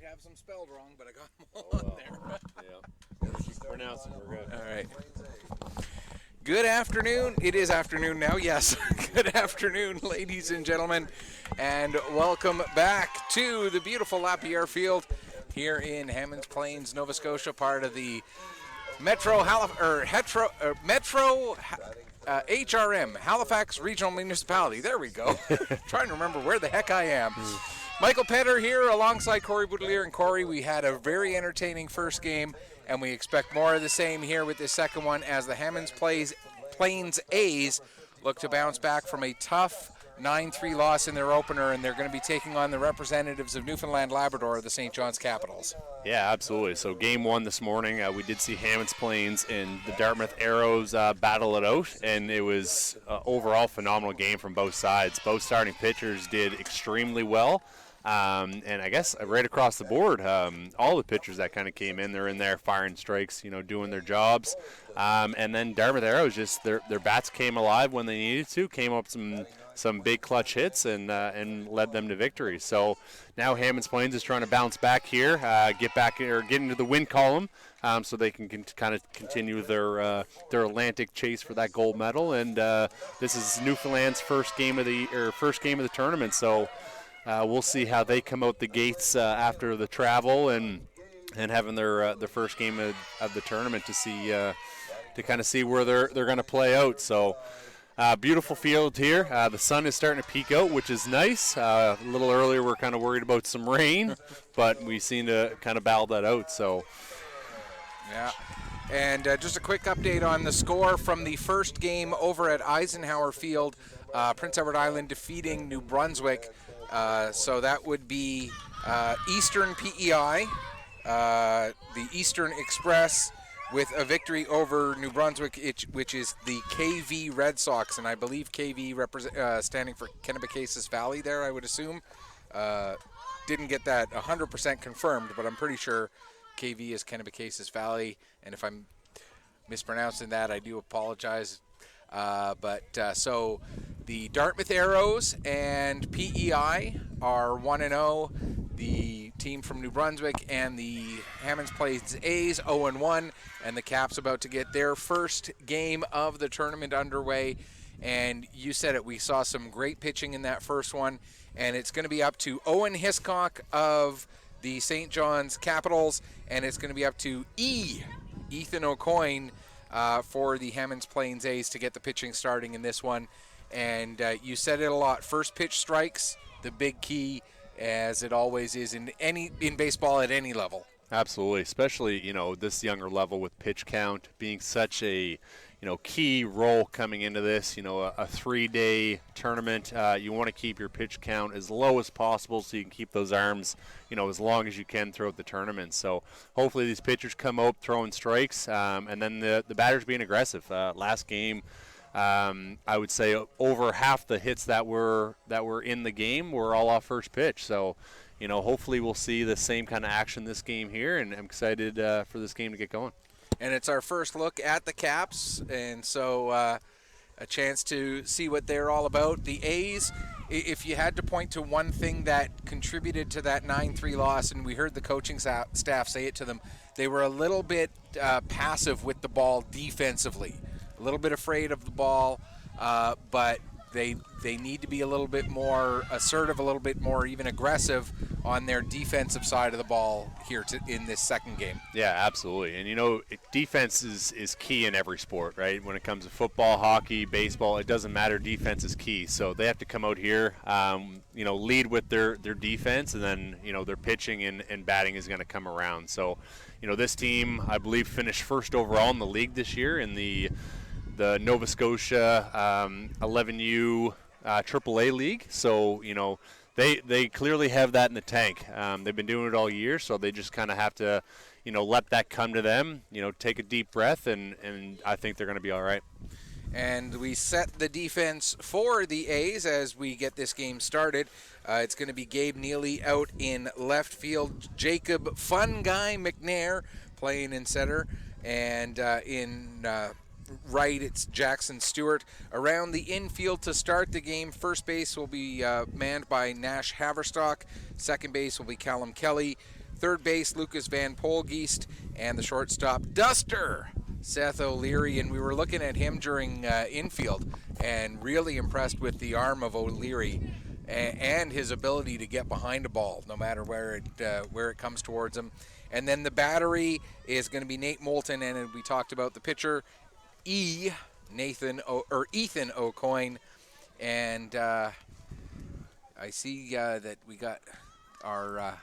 Might have some spelled wrong, but I got them all on there. Yeah. Keep pronouncing. We're good. All right. Good afternoon. It is afternoon now, yes. Good afternoon, ladies and gentlemen, and welcome back to the beautiful LaPierre Field here in Hammonds Plains, Nova Scotia, part of the HRM, Halifax Regional Municipality. There we go. Trying to remember where the heck I am. Michael Petter here alongside Corey Boudelier. And Corey, we had a very entertaining first game, and we expect more of the same here with this second one as the Hammonds Plains A's look to bounce back from a tough 9-3 loss in their opener, and they're going to be taking on the representatives of Newfoundland Labrador, the St. John's Capitals. Yeah, absolutely. So game one this morning, we did see Hammonds Plains and the Dartmouth Arrows battle it out, and it was overall phenomenal game from both sides. Both starting pitchers did extremely well. And I guess right across the board, all the pitchers that kind of came in, they're in there firing strikes, doing their jobs. And then Dartmouth Arrows, just their bats came alive when they needed to, came up some big clutch hits and led them to victory. So now Hammonds Plains is trying to bounce back here, get into the win column, so they can kind of continue their Atlantic chase for that gold medal. And this is Newfoundland's first game of the tournament. So. We'll see how they come out the gates after the travel and having their first game of the tournament to kind of see where they're going to play out. So beautiful field here. The sun is starting to peek out, which is nice. A little earlier, we're kind of worried about some rain, but we seem to kind of battle that out. So yeah. And just a quick update on the score from the first game over at Eisenhower Field. Prince Edward Island defeating New Brunswick. So that would be Eastern PEI, the Eastern Express, with a victory over New Brunswick, which is the KV Red Sox. And I believe KV standing for Kennebecasis Valley there, I would assume. Didn't get that 100% confirmed, but I'm pretty sure KV is Kennebecasis Valley. And if I'm mispronouncing that, I do apologize. So the Dartmouth Arrows and PEI are 1-0. The team from New Brunswick and the Hammonds Plains A's 0-1, and the Caps about to get their first game of the tournament underway. And you said it, we saw some great pitching in that first one, and it's going to be up to Owen Hiscock of the St. John's Capitals, and it's going to be up to Ethan O'Coin for the Hammonds Plains A's to get the pitching starting in this one. And you said it a lot. First pitch strikes, the big key, as it always is in baseball at any level. absolutely, especially this younger level with pitch count being such a key role coming into this. A 3-day tournament. You want to keep your pitch count as low as possible so you can keep those arms, as long as you can throughout the tournament. So hopefully these pitchers come out throwing strikes, and then the batters being aggressive. Last game, I would say over half the hits that were in the game were all off first pitch. So, hopefully we'll see the same kind of action this game here, and I'm excited for this game to get going. And it's our first look at the Caps, and so a chance to see what they're all about. The A's, if you had to point to one thing that contributed to that 9-3 loss, and we heard the coaching staff say it to them, they were a little bit passive with the ball defensively, a little bit afraid of the ball, but they need to be a little bit more assertive, a little bit more even aggressive on their defensive side of the ball here in this second game. Yeah, absolutely. And, defense is key in every sport, right? When it comes to football, hockey, baseball, it doesn't matter. Defense is key. So they have to come out here, lead with their defense, and then, their pitching and batting is going to come around. So, this team, I believe, finished first overall in the league this year in the Nova Scotia 11U AAA league. So, they clearly have that in the tank. They've been doing it all year, so they just kind of have to, let that come to them, take a deep breath, and I think they're going to be all right. And we set the defense for the A's as we get this game started. It's going to be Gabe Neely out in left field, Jacob Fun Guy McNair playing in center, and in right, it's Jackson Stewart. Around the infield to start the game, first base will be manned by Nash Haverstock. Second base will be Callum Kelly. third base, Lucas Van Polgeest, and the shortstop, Duster, Seth O'Leary. And we were looking at him during infield and really impressed with the arm of O'Leary and his ability to get behind a ball no matter where it comes towards him. And then the battery is going to be Nate Moulton, and we talked about the pitcher, Ethan O'Coin. And I see that we got our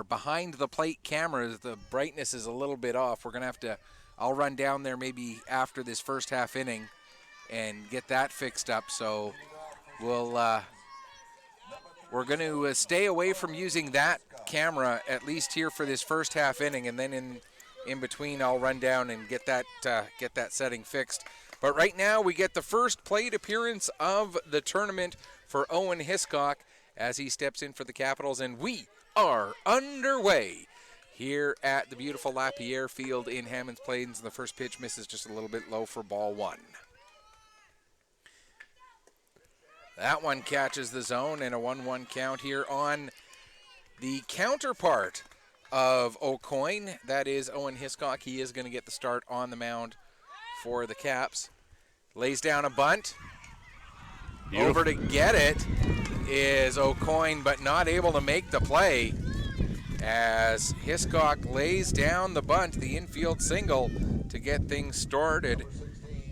behind the plate cameras. The brightness is a little bit off. We're going to have to, I'll run down there maybe after this first half inning and get that fixed up. So we're going to stay away from using that camera at least here for this first half inning, and then in between I'll run down and get that setting fixed. But right now we get the first plate appearance of the tournament for Owen Hiscock as he steps in for the Capitals, and we are underway here at the beautiful LaPierre field in Hammonds Plains. The first pitch misses just a little bit low for ball one. That one catches the zone, and a 1-1 count here on the counterpart of O'Coin. That is Owen Hiscock. He is going to get the start on the mound for the Caps. Lays down a bunt. Beautiful. Over to get it is O'Coin, but not able to make the play as Hiscock lays down the bunt, the infield single, to get things started.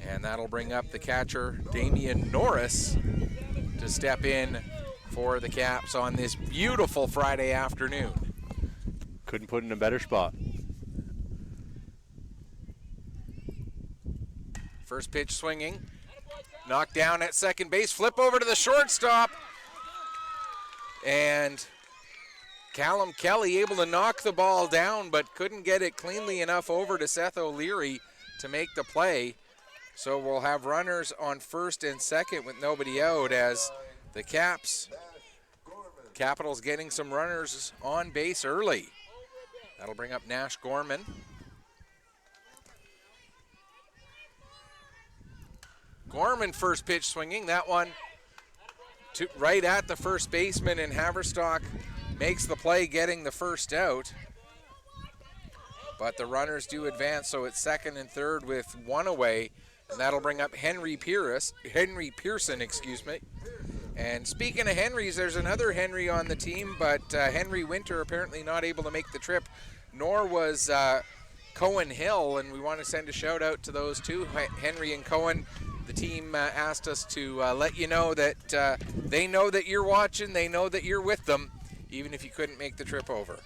And that'll bring up the catcher, Damian Norris, to step in for the Caps on this beautiful Friday afternoon. Couldn't put in a better spot. First pitch swinging, knocked down at second base, flip over to the shortstop, and Callum Kelly able to knock the ball down, but couldn't get it cleanly enough over to Seth O'Leary to make the play. So we'll have runners on first and second with nobody out as the Capitals getting some runners on base early. That'll bring up Nash Gorman. Gorman first pitch swinging. That one right at the first baseman, and Haverstock makes the play getting the first out. But the runners do advance, so it's second and third with one away. And that'll bring up Henry Pearson, And speaking of Henrys, there's another Henry on the team, but Henry Winter apparently not able to make the trip, nor was Cohen Hill, and we want to send a shout out to those two, Henry and Cohen. The team asked us to let you know that they know that you're watching, they know that you're with them, even if you couldn't make the trip over.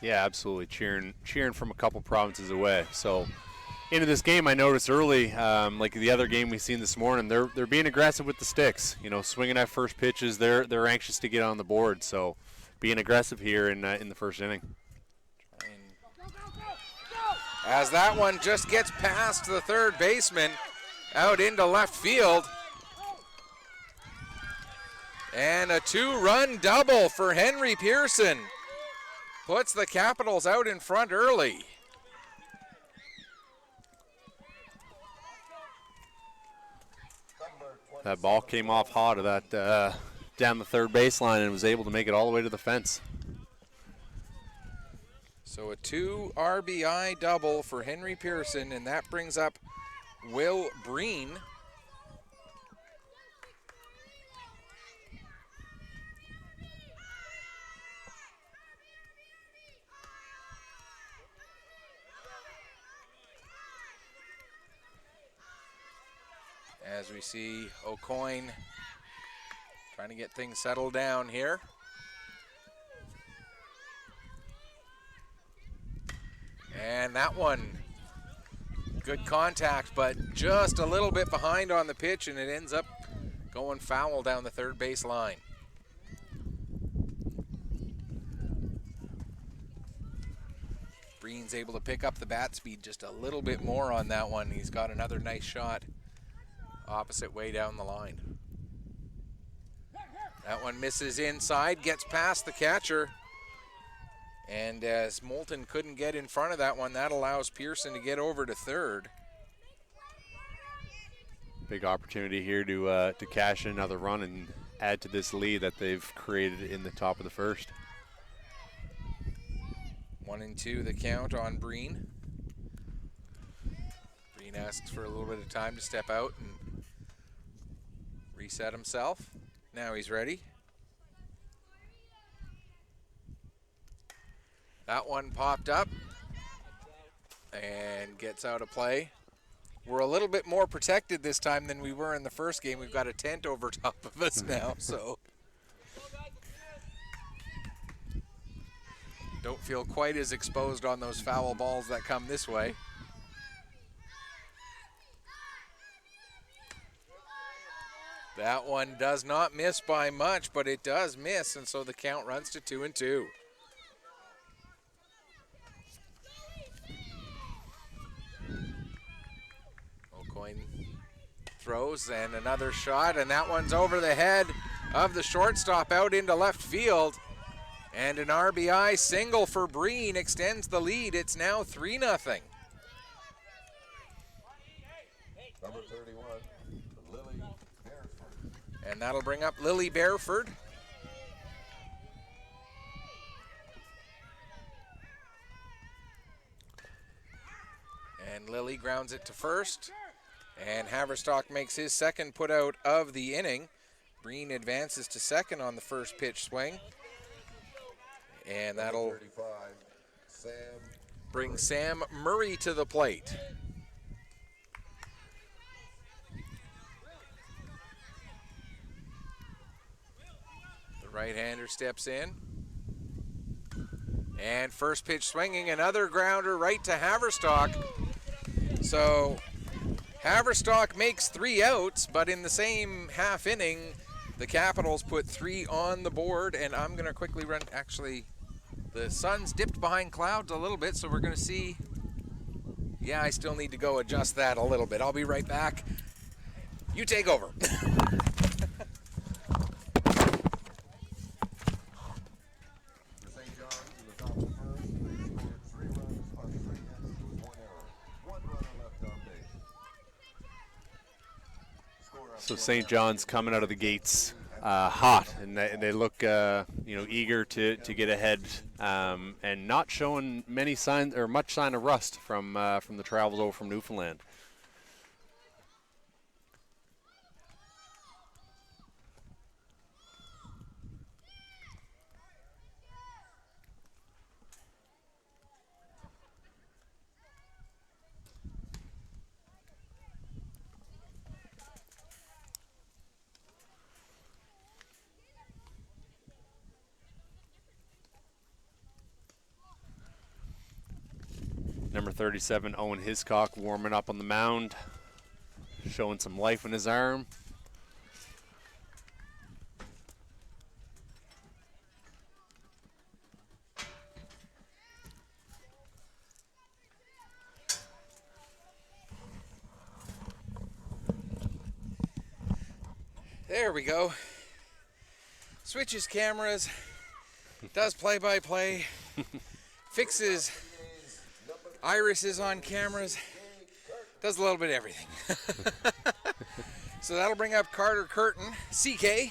Yeah, absolutely, cheering from a couple provinces away. So into this game, I noticed early, like the other game we seen this morning, they're being aggressive with the sticks. You know, swinging at first pitches. They're anxious to get on the board. So, being aggressive here in the first inning. As that one just gets past the third baseman, out into left field, and a two-run double for Henry Pearson puts the Capitals out in front early. That ball came off hot of that down the third baseline and was able to make it all the way to the fence. So a 2 RBI double for Henry Pearson, and that brings up Will Breen. As we see O'Coin trying to get things settled down here. And that one, good contact, but just a little bit behind on the pitch, and it ends up going foul down the third base line. Breen's able to pick up the bat speed just a little bit more on that one. He's got another nice shot opposite way down the line. That one misses inside, gets past the catcher. And as Moulton couldn't get in front of that one, that allows Pearson to get over to third. Big opportunity here to cash in another run and add to this lead that they've created in the top of the first. 1-2 the count on Breen. Breen asks for a little bit of time to step out and reset himself. Now he's ready. That one popped up and gets out of play. We're a little bit more protected this time than we were in the first game. We've got a tent over top of us now, so don't feel quite as exposed on those foul balls that come this way. That one does not miss by much, but it does miss, and so the count runs to 2-2. O'Coin throws, and another shot, and that one's over the head of the shortstop out into left field. And an RBI single for Breen extends the lead. It's now 3-0. Number 31, Lily Beresford. And that'll bring up Lily Beresford. And Lily grounds it to first. And Haverstock makes his second put out of the inning. Breen advances to second on the first pitch swing. And that'll 35, Sam bring Sam Murray to the plate. The right-hander steps in. And first pitch swinging, another grounder right to Haverstock. So Haverstock makes 3 outs, but in the same half inning, the Capitals put 3 on the board, and I'm going to quickly run. Actually, the sun's dipped behind clouds a little bit, so we're going to see. Yeah, I still need to go adjust that a little bit. I'll be right back. You take over. St. John's in the top of the first. They scored 3 runs on 3 hits with 1 error. 1 runner left on base. So St. John's coming out of the gates hot, and they look eager to get ahead, and not showing many signs or much sign of rust from the travels over from Newfoundland. Number 37, Owen Hiscock, warming up on the mound, showing some life in his arm. There we go. Switches cameras, does play-by-play, fixes irises on cameras, does a little bit of everything. So that'll bring up Carter Curtin, CK,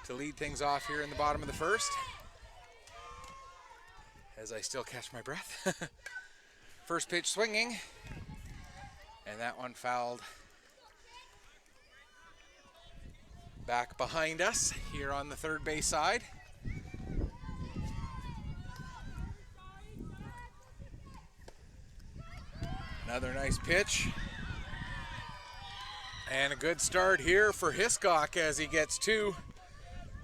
to lead things off here in the bottom of the first, as I still catch my breath. First pitch swinging, and that one fouled back behind us here on the third base side. Another nice pitch. And a good start here for Hiscock as he gets an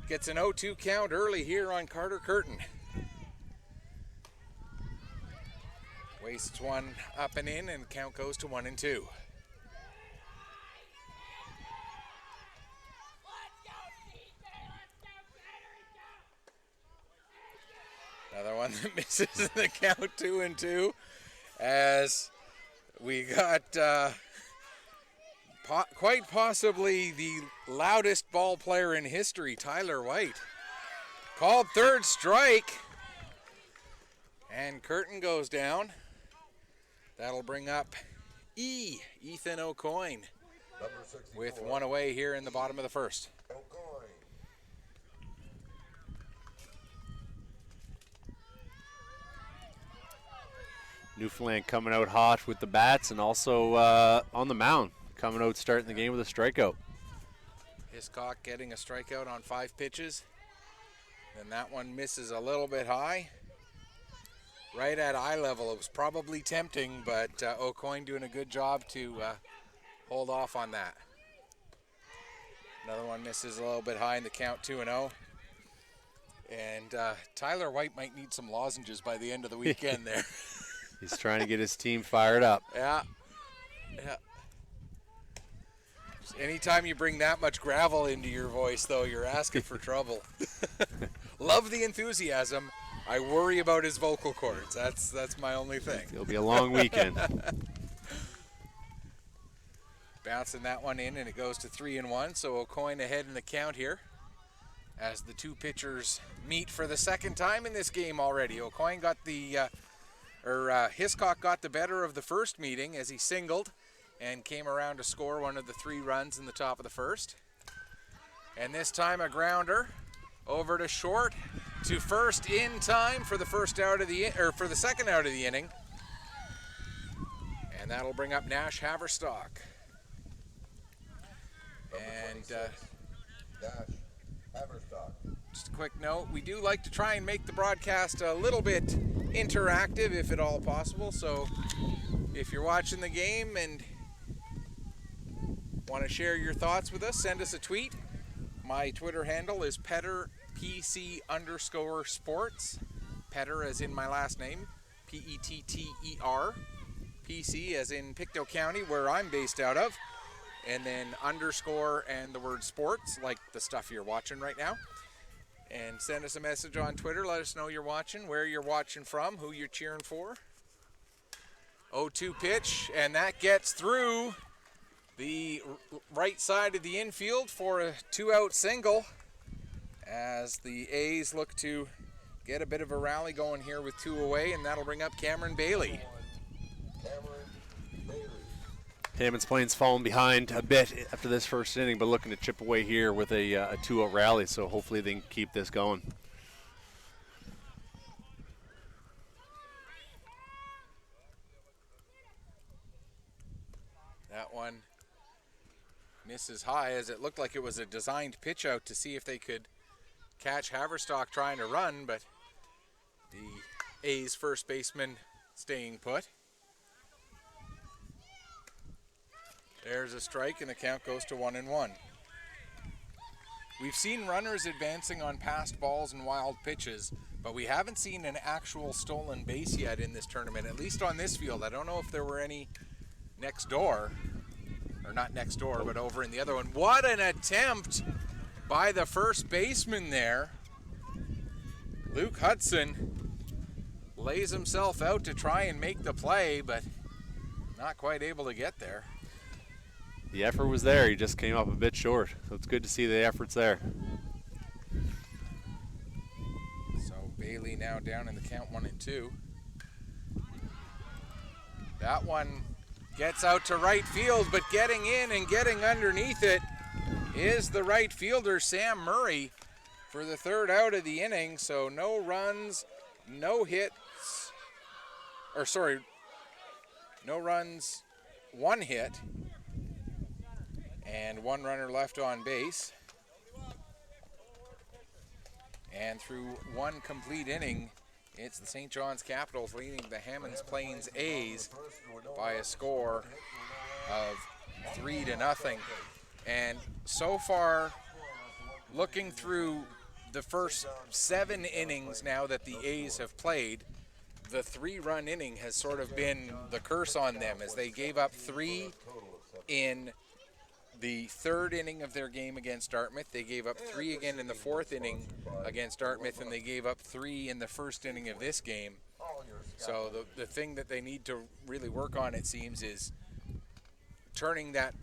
0-2 count early here on Carter Curtin. Wastes one up and in, and count goes to 1-2. Another one that misses the count, 2-2, as we got quite possibly the loudest ball player in history, Tyler White, called third strike, and Curtin goes down. That'll bring up Ethan O'Coin with one away here in the bottom of the first. Newfoundland coming out hot with the bats and also on the mound, coming out starting the game with a strikeout. Hiscock getting a strikeout on 5 pitches. And that one misses a little bit high. Right at eye level. It was probably tempting, but O'Coin doing a good job to hold off on that. Another one misses a little bit high in the count, 2-0. And Tyler White might need some lozenges by the end of the weekend there. He's trying to get his team fired up. Yeah. Anytime you bring that much gravel into your voice, though, you're asking for trouble. Love the enthusiasm. I worry about his vocal cords. That's my only thing. It'll be a long weekend. Bouncing that one in, and it goes to 3-1. So O'Coin ahead in the count here as the two pitchers meet for the second time in this game already. O'Coin got Hiscock got the better of the first meeting as he singled and came around to score one of the 3 runs in the top of the first. And this time a grounder over to short to first in time for the second out of the inning. And that'll bring up Nash Haverstock. And just a quick note, we do like to try and make the broadcast a little bit interactive if at all possible. So if you're watching the game and want to share your thoughts with us, send us a tweet. My Twitter handle is PetterPC_sports. Petter as in my last name, Petter. PC as in Pictou County, where I'm based out of. And then underscore and the word sports, like the stuff you're watching right now. And send us a message on Twitter. Let us know you're watching, where you're watching from, who you're cheering for. 0-2 pitch, and that gets through the right side of the infield for a 2-out single as the A's look to get a bit of a rally going here with 2 away, and that'll bring up Cameron Bailey. Hammonds Plains falling behind a bit after this first inning, but looking to chip away here with a 2-0 rally, so hopefully they can keep this going. That one misses high, as it looked like it was a designed pitch out to see if they could catch Haverstock trying to run, but the A's first baseman staying put. There's a strike, and the count goes to 1-1. We've seen runners advancing on passed balls and wild pitches, but we haven't seen an actual stolen base yet in this tournament, at least on this field. I don't know if there were any next door, or not next door, but over in the other one. What an attempt by the first baseman there. Luke Hudson lays himself out to try and make the play, but not quite able to get there. The effort was there, he just came up a bit short, so it's good to see the effort's there. So Bailey now down in the count 1-2. That one gets out to right field, but getting in and getting underneath it is the right fielder, Sam Murray, for the 3rd out of the inning. So no runs, no hits, no runs, 1 hit, and 1 runner left on base. And through 1 complete inning, it's the St. John's Capitals leading the Hammonds Plains A's by a score of 3-0. And so far, looking through the first 7 innings now that the A's have played, the 3-run inning has sort of been the curse on them, as they gave up 3 in the 3rd inning of their game against Dartmouth. They gave up 3 again in the 4th inning against Dartmouth, and they gave up 3 in the 1st inning of this game. So the thing that they need to really work on, it seems, is turning that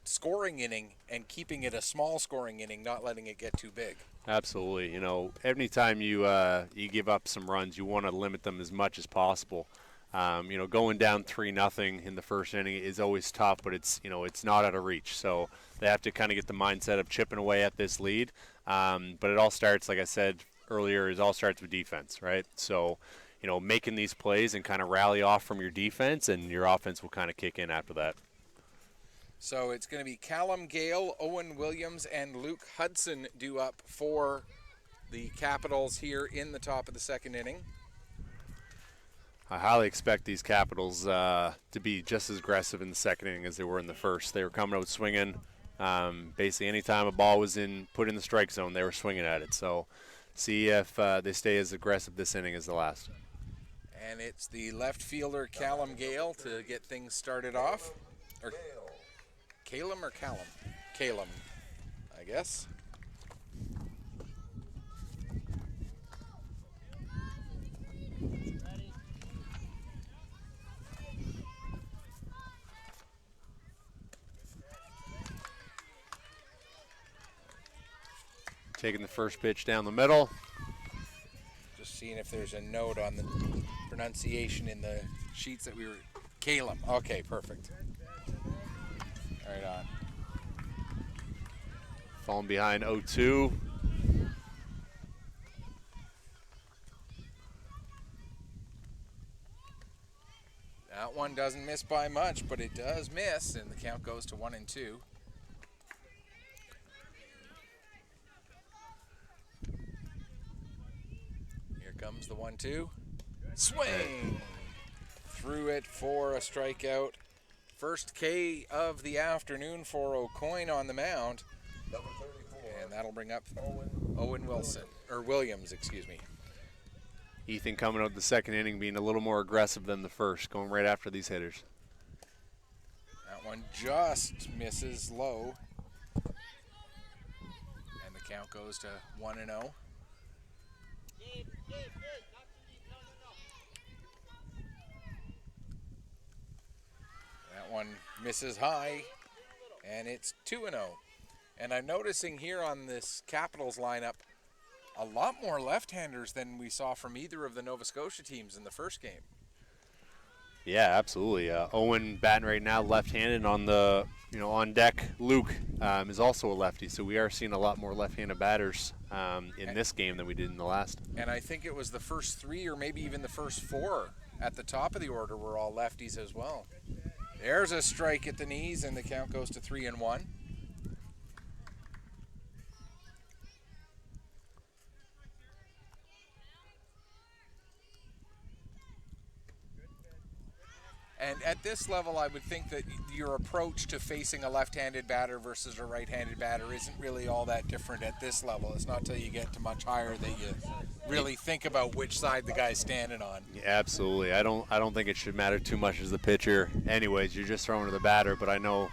scoring inning and keeping it a small scoring inning, not letting it get too big. Absolutely. You know, anytime you give up some runs, you want to limit them as much as possible. Going down 3-0 in the first inning is always tough, but it's not out of reach. So they have to kind of get the mindset of chipping away at this lead. But it all starts, like I said earlier, it all starts with defense, right? So, making these plays and kind of rally off from your defense, and your offense will kind of kick in after that. So it's going to be Callum Gale, Owen Williams, and Luke Hudson due up for the Capitals here in the top of the second inning. I highly expect these Capitals to be just as aggressive in the second inning as they were in the first. They were coming out swinging. Basically, any time a ball was put in the strike zone, they were swinging at it. So see if they stay as aggressive this inning as the last. And it's the left fielder, Callum Gale, to get things started off. Or Calum or Callum? Calum, I guess. Taking the first pitch down the middle. Just seeing if there's a note on the pronunciation in the sheets that we were. Calum. Okay, perfect. Right on. Falling behind 0-2. That one doesn't miss by much, but it does miss, and the count goes to 1-2. Here comes the 1-2. Swing! Threw it for a strikeout. First K of the afternoon for O'Coin on the mound. Number 34. And that'll bring up Owen Williams, excuse me. Ethan coming out the second inning being a little more aggressive than the first, going right after these hitters. That one just misses low. And the count goes to 1-0. That one misses high, and it's 2-0. And I'm noticing here on this Capitals lineup a lot more left-handers than we saw from either of the Nova Scotia teams in the first game. Yeah, absolutely. Owen batting right now, left-handed on the on deck. Luke is also a lefty, so we are seeing a lot more left-handed batters in this game than we did in the last. And I think it was the first three or maybe even the first four at the top of the order were all lefties as well. There's a strike at the knees, and the count goes to 3-1. And at this level, I would think that your approach to facing a left-handed batter versus a right-handed batter isn't really all that different at this level. It's not till you get to much higher that you really think about which side the guy's standing on. Yeah, absolutely. I don't think it should matter too much as the pitcher. Anyways, you're just throwing to the batter, but I know,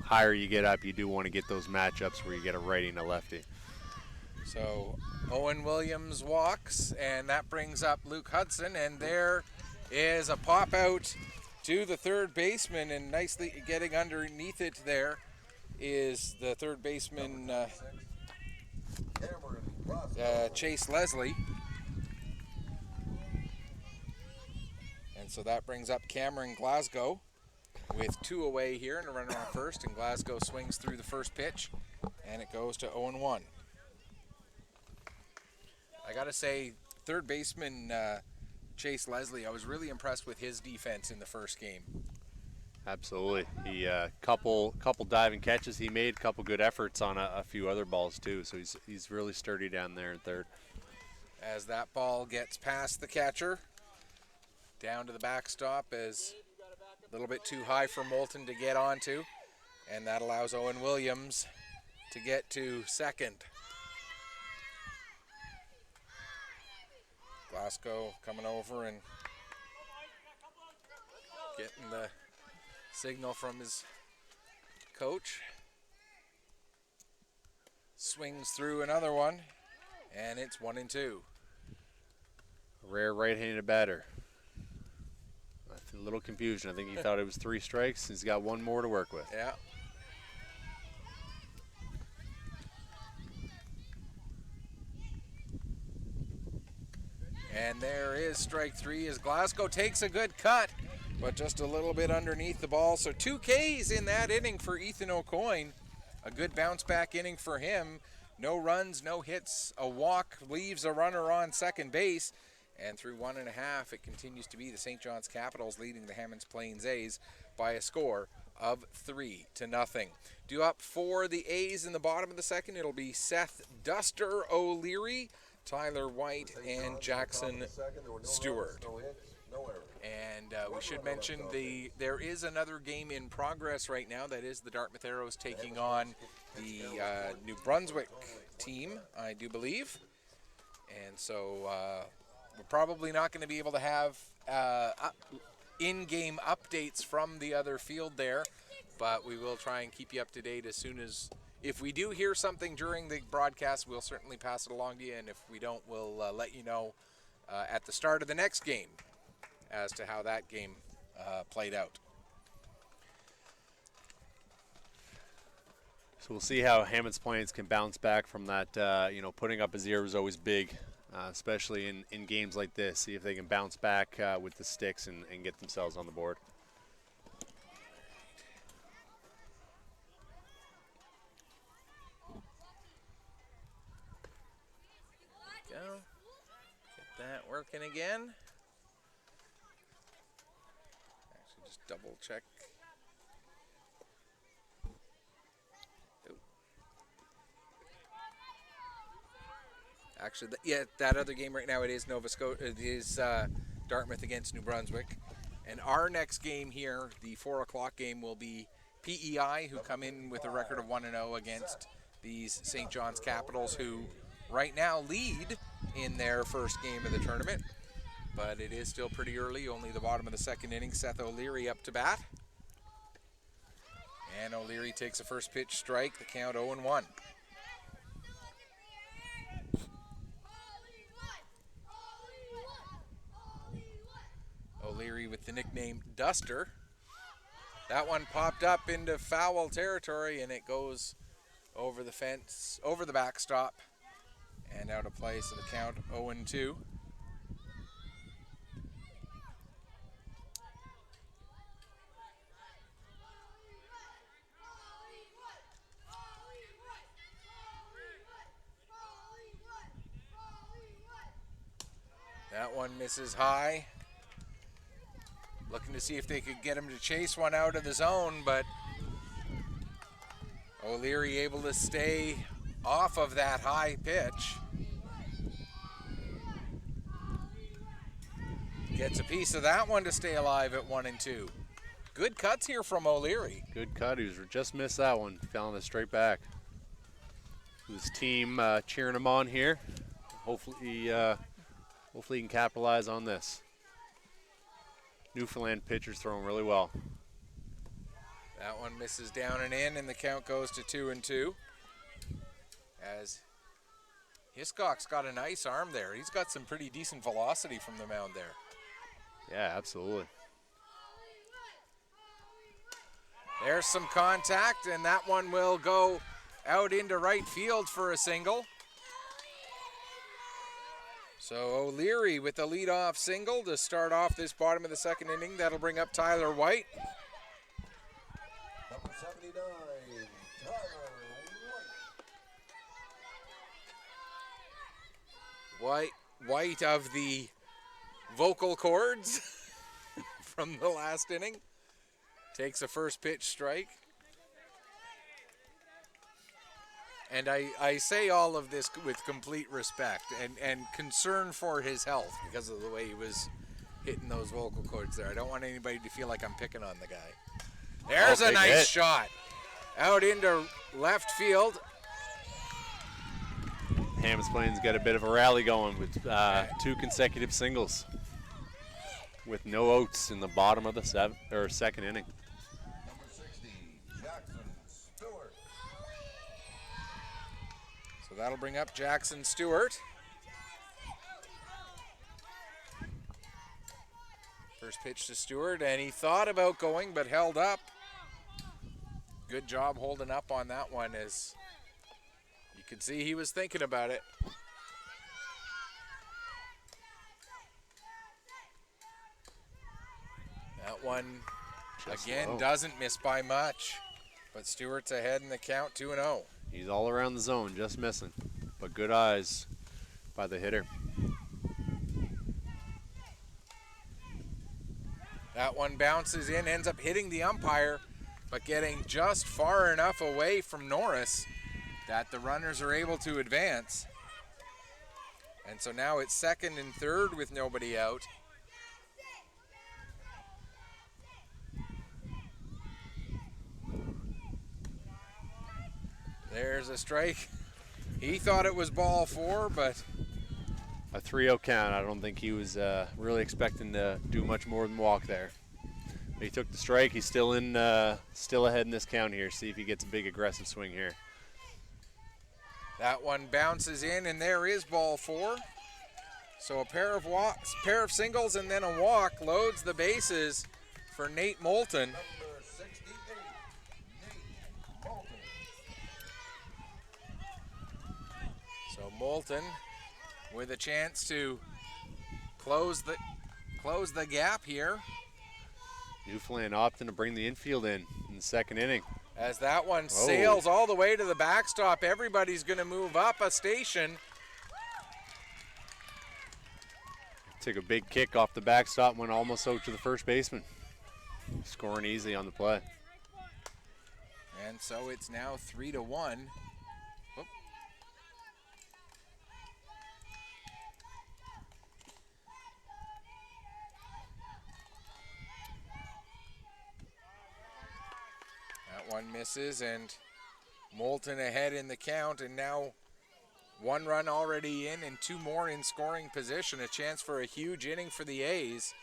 higher you get up, you do want to get those matchups where you get a righty and a lefty. So Owen Williams walks, and that brings up Luke Hudson, and there is a pop out to the third baseman, and nicely getting underneath it there is the third baseman, Chase Leslie. And so that brings up Cameron Glasgow with 2 away here and a runner on first, and Glasgow swings through the first pitch, and it goes to 0-1. I gotta say, third baseman Chase Leslie, I was really impressed with his defense in the first game. Absolutely. He couple diving catches he made, couple good efforts on a few other balls too. So he's really sturdy down there in third. As that ball gets past the catcher, down to the backstop is a little bit too high for Moulton to get onto, and that allows Owen Williams to get to second. Glasgow coming over and getting the signal from his coach. Swings through another one, and it's 1-2. Rare right-handed batter. A little confusion. I think he thought it was 3 strikes. He's got 1 more to work with. Yeah. And there is strike 3 as Glasgow takes a good cut, but just a little bit underneath the ball. So 2 Ks in that inning for Ethan O'Coin. A good bounce back inning for him. No runs, no hits, a walk, leaves a runner on second base. And through 1.5, it continues to be the St. John's Capitals leading the Hammonds Plains A's by a score of 3-0. Due up for the A's in the bottom of the second, it'll be Seth Duster O'Leary, Tyler White, and Jackson Stewart. And we should mention there is another game in progress right now. That is the Dartmouth Arrows taking on the New Brunswick team, I do believe. And so we're probably not going to be able to have in-game updates from the other field there, but we will try and keep you up to date as soon as, if we do hear something during the broadcast, we'll certainly pass it along to you, and if we don't, we'll let you know at the start of the next game as to how that game played out. So we'll see how Hammonds Plains can bounce back from that. Putting up a 0 is always big, especially in games like this. See if they can bounce back with the sticks and get themselves on the board. Go. Get that working again. Actually, just double check. Actually, that other game right now, it is Nova Scotia. It is Dartmouth against New Brunswick, and our next game here, the 4 o'clock game, will be PEI, who come in with a record of 1-0 against these St. John's Capitals, who right now lead in their first game of the tournament. But it is still pretty early. Only the bottom of the second inning. Seth O'Leary up to bat, and O'Leary takes a first pitch strike. The count 0-1. O'Leary with the nickname Duster. That one popped up into foul territory, and it goes over the fence, over the backstop, and out of play, so the count 0-2. That one misses high. Looking to see if they could get him to chase one out of the zone, but O'Leary able to stay off of that high pitch. Gets a piece of that one to stay alive at 1-2. Good cuts here from O'Leary. Good cut. He just missed that one. Fell on it straight back. His team cheering him on here. Hopefully he can capitalize on this. Newfoundland pitchers throwing really well. That one misses down and in, and the count goes to 2-2. As Hiscock's got a nice arm there. He's got some pretty decent velocity from the mound there. Yeah, absolutely. There's some contact, and that one will go out into right field for a single. So O'Leary with the leadoff single to start off this bottom of the second inning. That'll bring up Tyler White. Number 79, Tyler White. White of the vocal cords from the last inning. Takes a first pitch strike. And I say all of this with complete respect and concern for his health because of the way he was hitting those vocal cords there. I don't want anybody to feel like I'm picking on the guy. There's a nice shot out into left field. Hammonds Plains got a bit of a rally going with 2 consecutive singles with no outs in the bottom of the second inning. Number 60, Jackson Stewart. So that'll bring up Jackson Stewart. First pitch to Stewart, and he thought about going but held up. Good job holding up on that one, as you could see he was thinking about it. That one, Just again, low. doesn't miss by much, but Stewart's ahead in the count, 2-0. He's all around the zone, just missing. But good eyes by the hitter. That one bounces in, ends up hitting the umpire, but getting just far enough away from Norris that the runners are able to advance. And so now it's second and third with nobody out. There's a strike. He thought it was ball 4, but A 3-0 count. I don't think he was really expecting to do much more than walk there. But he took the strike. He's still still ahead in this count here. See if he gets a big aggressive swing here. that one bounces in, and there is ball 4. So a pair of singles and then a walk loads the bases for Nate Moulton. Number 68, Nate Moulton. So Moulton with a chance to close the gap here Newfoundland opting to bring the infield in the second inning. as that one sails all the way to the backstop. Everybody's going to move up a station. Took a big kick off the backstop, went almost out to the first baseman. Scoring easy on the play. And so it's now 3-1. Oop. That one misses, and Moulton ahead in the count, and now 1 run already in and 2 more in scoring position. A chance for a huge inning for the A's.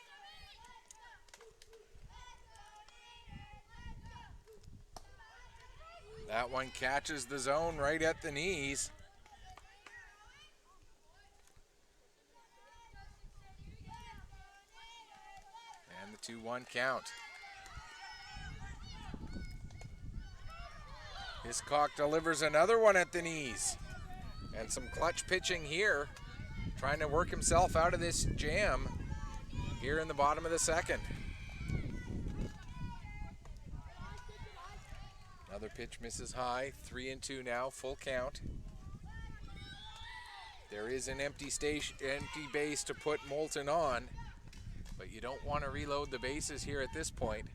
That one catches the zone right at the knees. And the 2-1 count. Hiscock delivers another one at the knees. And some clutch pitching here, trying to work himself out of this jam here in the bottom of the second. Another pitch misses high, 3-2 now, full count. There is an empty base to put Moulton on, but you don't want to reload the bases here at this point.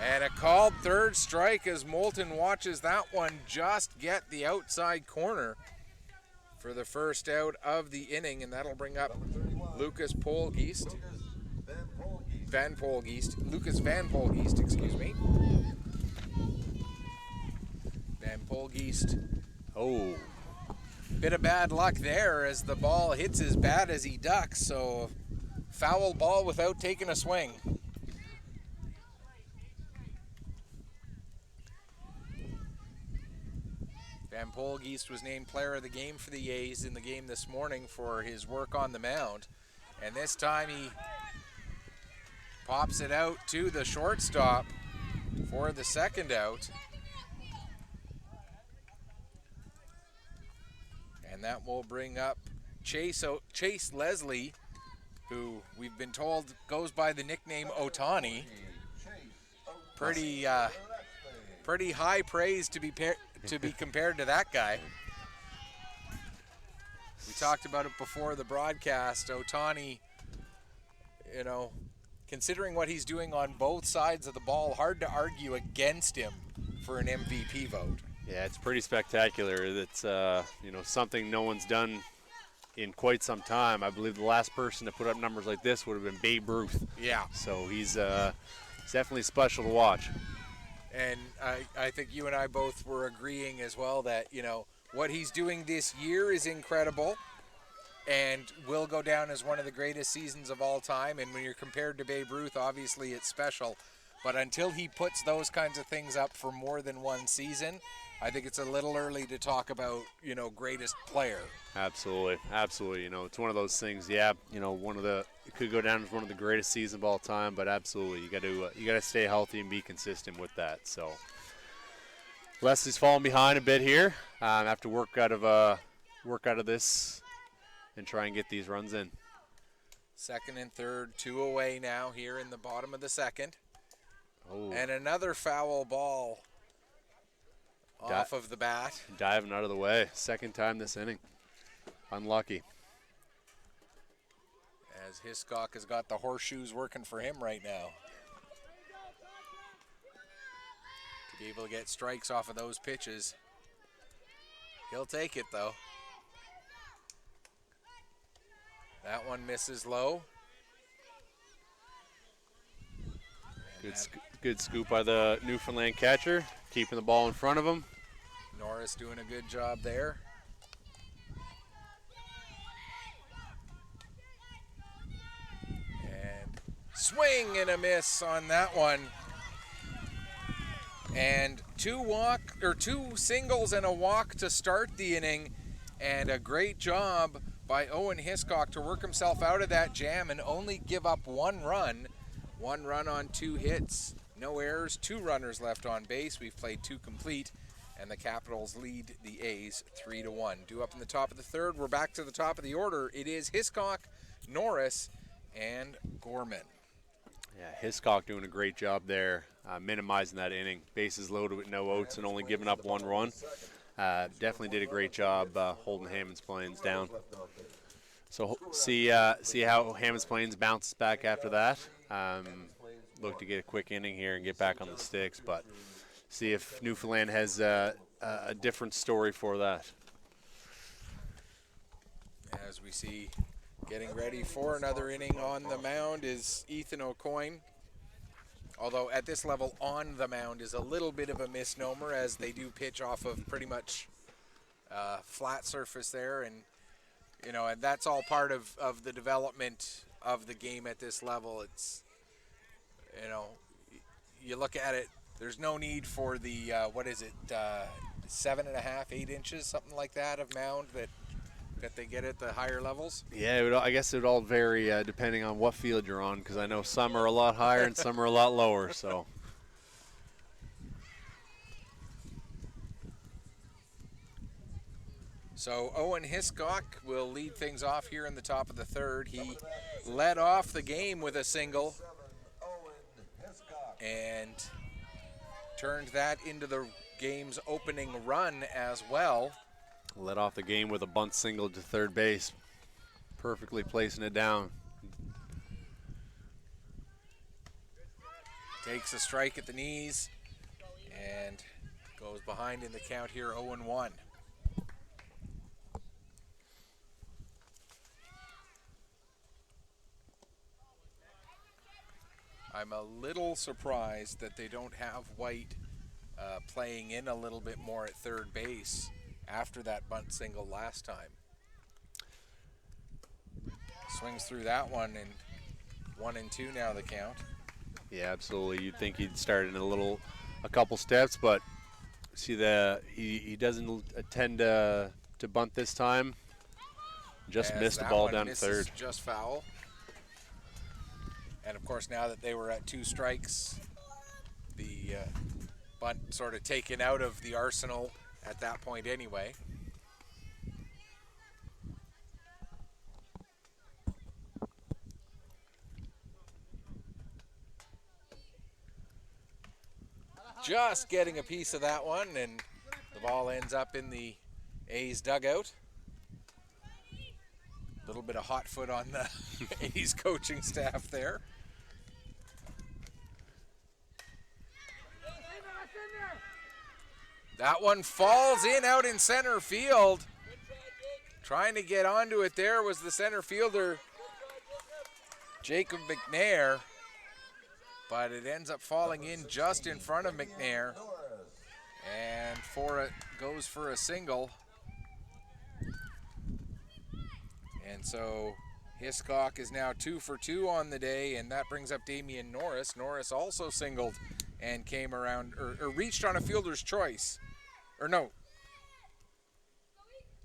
And a called third strike as Moulton watches that one just get the outside corner for the first out of the inning, and that'll bring up Lucas Polgeest. Lucas Van Polgeest, excuse me. Van Polgeest. Oh, Bit of bad luck there as the ball hits his bat as he ducks, so foul ball without taking a swing. Van Polgeest was named player of the game for the A's in the game this morning for his work on the mound. And this time he pops it out to the shortstop for the second out. And that will bring up Chase Leslie, who we've been told goes by the nickname Otani. Pretty high praise to be compared to that guy. We talked about it before the broadcast. Otani, considering what he's doing on both sides of the ball, hard to argue against him for an MVP vote. yeah, it's pretty spectacular. That's something no one's done in quite some time. I believe the last person to put up numbers like this would have been Babe Ruth. Yeah. So he's definitely special to watch. And I think you and I both were agreeing as well that, what he's doing this year is incredible and will go down as one of the greatest seasons of all time. And when you're compared to Babe Ruth, obviously it's special. But until he puts those kinds of things up for more than one season, I think it's a little early to talk about, greatest player. Absolutely. It's one of those things. Yeah, it could go down as one of the greatest seasons of all time. But absolutely, you got to stay healthy and be consistent with that. So Leslie's falling behind a bit here. Have to work out of this and try and get these runs in. Second and third, 2 away now here in the bottom of the second. Oh, And another foul ball off of the bat. diving out of the way. Second time this inning. Unlucky. as Hiscock has got the horseshoes working for him right now. To be able to get strikes off of those pitches. He'll take it, though. That one misses low. Good scoop by the Newfoundland catcher, keeping the ball in front of him. Norris doing a good job there. And swing and a miss on that one. And two singles and a walk to start the inning, and a great job by Owen Hiscock to work himself out of that jam and only give up one run. One run on 2 hits, no errors, 2 runners left on base. We've played 2 complete, and the Capitals lead the A's 3-1. Due up in the top of the third, we're back to the top of the order. It is Hiscock, Norris, and Gorman. Yeah, Hiscock doing a great job there, minimizing that inning. Bases loaded with no outs and only giving up 1 run. Definitely did a great job holding Hammonds Plains down. So see how Hammonds Plains bounces back after that. Look to get a quick inning here and get back on the sticks, but see if Newfoundland has a different story for that. As we see, getting ready for another inning on the mound is Ethan O'Coin. Although at this level, on the mound is a little bit of a misnomer, as they do pitch off of pretty much flat surface there, and and that's all part of the development of the game at this level. It's you look at it, there's no need for the 7.5, 8 inches, something like that, of mound that they get at the higher levels. Yeah, I guess it would all vary depending on what field you're on, because I know some are a lot higher and some are a lot lower. So. So Owen Hiscock will lead things off here in the top of the third. He led off the game with a single and turned that into the game's opening run as well. Led off the game with a bunt single to third base, perfectly placing it down. Takes a strike at the knees and goes behind in the count here, 0-1. I'm a little surprised that they don't have White playing in a little bit more at third base after that bunt single last time. Swings through that one, and 1-2 now the count. Yeah, absolutely. You'd think he'd start in a couple steps, but see he doesn't intend to bunt this time. Just missed the ball down third. Just foul. And of course, now that they were at 2 strikes, the bunt sort of taken out of the arsenal at that point anyway. Just getting a piece of that one, and the ball ends up in the A's dugout. A little bit of hot foot on the A's coaching staff there. That one falls in out in center field. Trying to get onto it there was the center fielder, Jacob McNair, but it ends up falling in just in front of McNair, and goes for a single. And so Hiscock is now 2 for 2 on the day, and that brings up Damian Norris. Norris also singled and came around, or reached on a fielder's choice.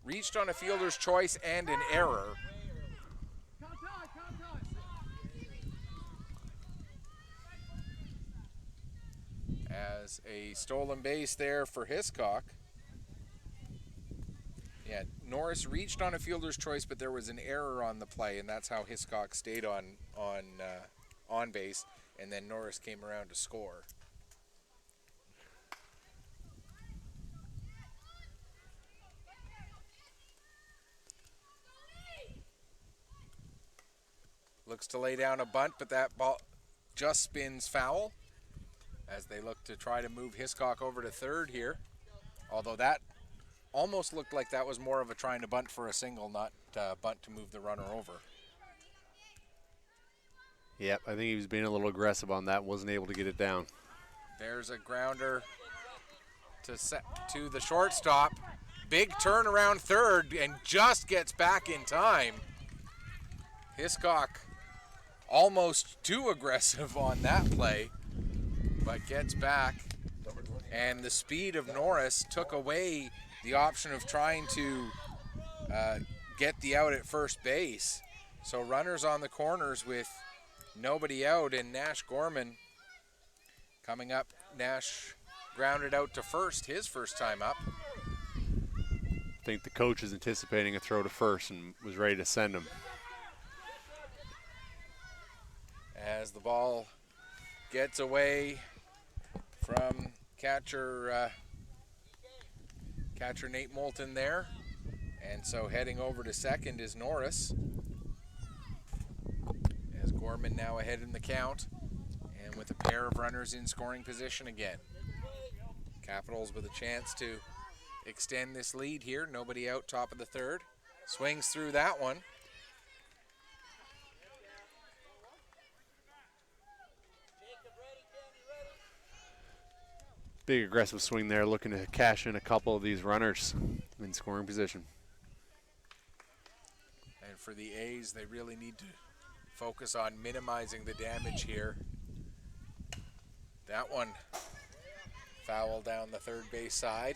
Reached on a fielder's choice and an error. As a stolen base there for Hiscock. Yeah, Norris reached on a fielder's choice, but there was an error on the play, and that's how Hiscock stayed on base, and then Norris came around to score. looks to lay down a bunt, but that ball just spins foul as they look to try to move Hiscock over to third here. Although that almost looked like that was more of a trying to bunt for a single, not bunt to move the runner over. Yep, I think he was being a little aggressive on that, wasn't able to get it down. There's a grounder to the shortstop. Big turnaround third and just gets back in time. Hiscock almost too aggressive on that play, but gets back. And the speed of Norris took away the option of trying to get the out at first base. So runners on the corners with nobody out, and Nash Gorman coming up. Nash grounded out to first, his first time up. I think the coach is anticipating a throw to first and was ready to send him. As the ball gets away from catcher Nate Moulton there. And so heading over to second is Norris. As Gorman now ahead in the count and with a pair of runners in scoring position again. Capitals with a chance to extend this lead here. Nobody out, top of the third. Swings through that one. Big aggressive swing there, looking to cash in a couple of these runners in scoring position. And for the A's, they really need to focus on minimizing the damage here. That one foul down the third base side.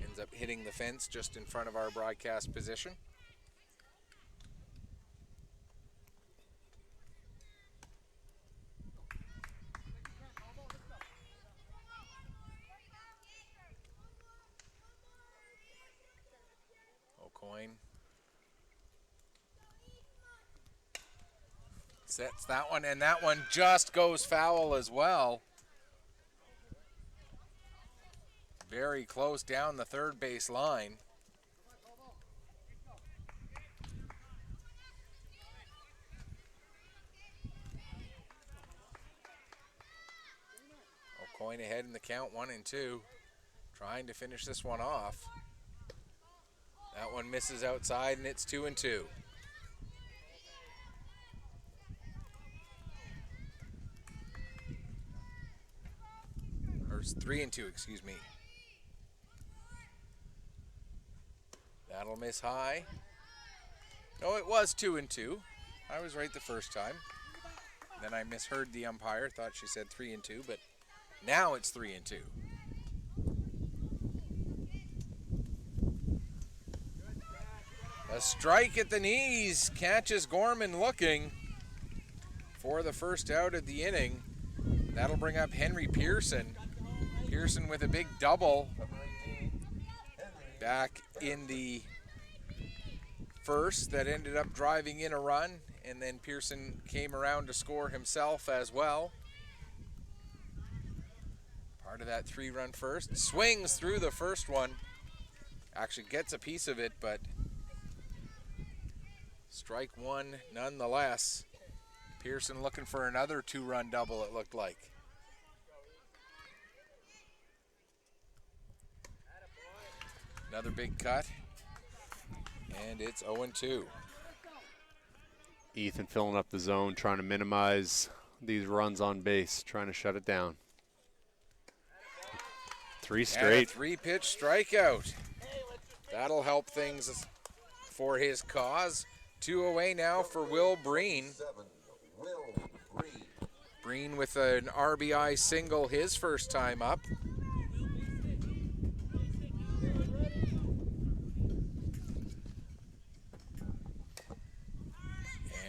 Ends up hitting the fence just in front of our broadcast position. O'Coin sets that one, and that one just goes foul as well. Very close down the third base line. O'Coin ahead in the count, 1-2. Trying to finish this one off. That one misses outside, and it's 2-2. Or 3-2, excuse me. That'll miss high. No, it was 2-2. I was right the first time. Then I misheard the umpire, thought she said 3-2, but now it's 3-2. A strike at the knees catches Gorman looking for the first out of the inning. That'll bring up Henry Pearson. Pearson with a big double back in the first that ended up driving in a run, and then Pearson came around to score himself as well. Part of that 3-run first. Swings through the first one. Actually gets a piece of it, but strike one nonetheless. Pearson looking for another 2-run double, it looked like. Another big cut, and it's 0-2. Ethan filling up the zone, trying to minimize these runs on base, trying to shut it down. 3 straight. And a 3-pitch strikeout. That'll help things for his cause. 2 away now for Will Breen. Breen with an RBI single his first time up.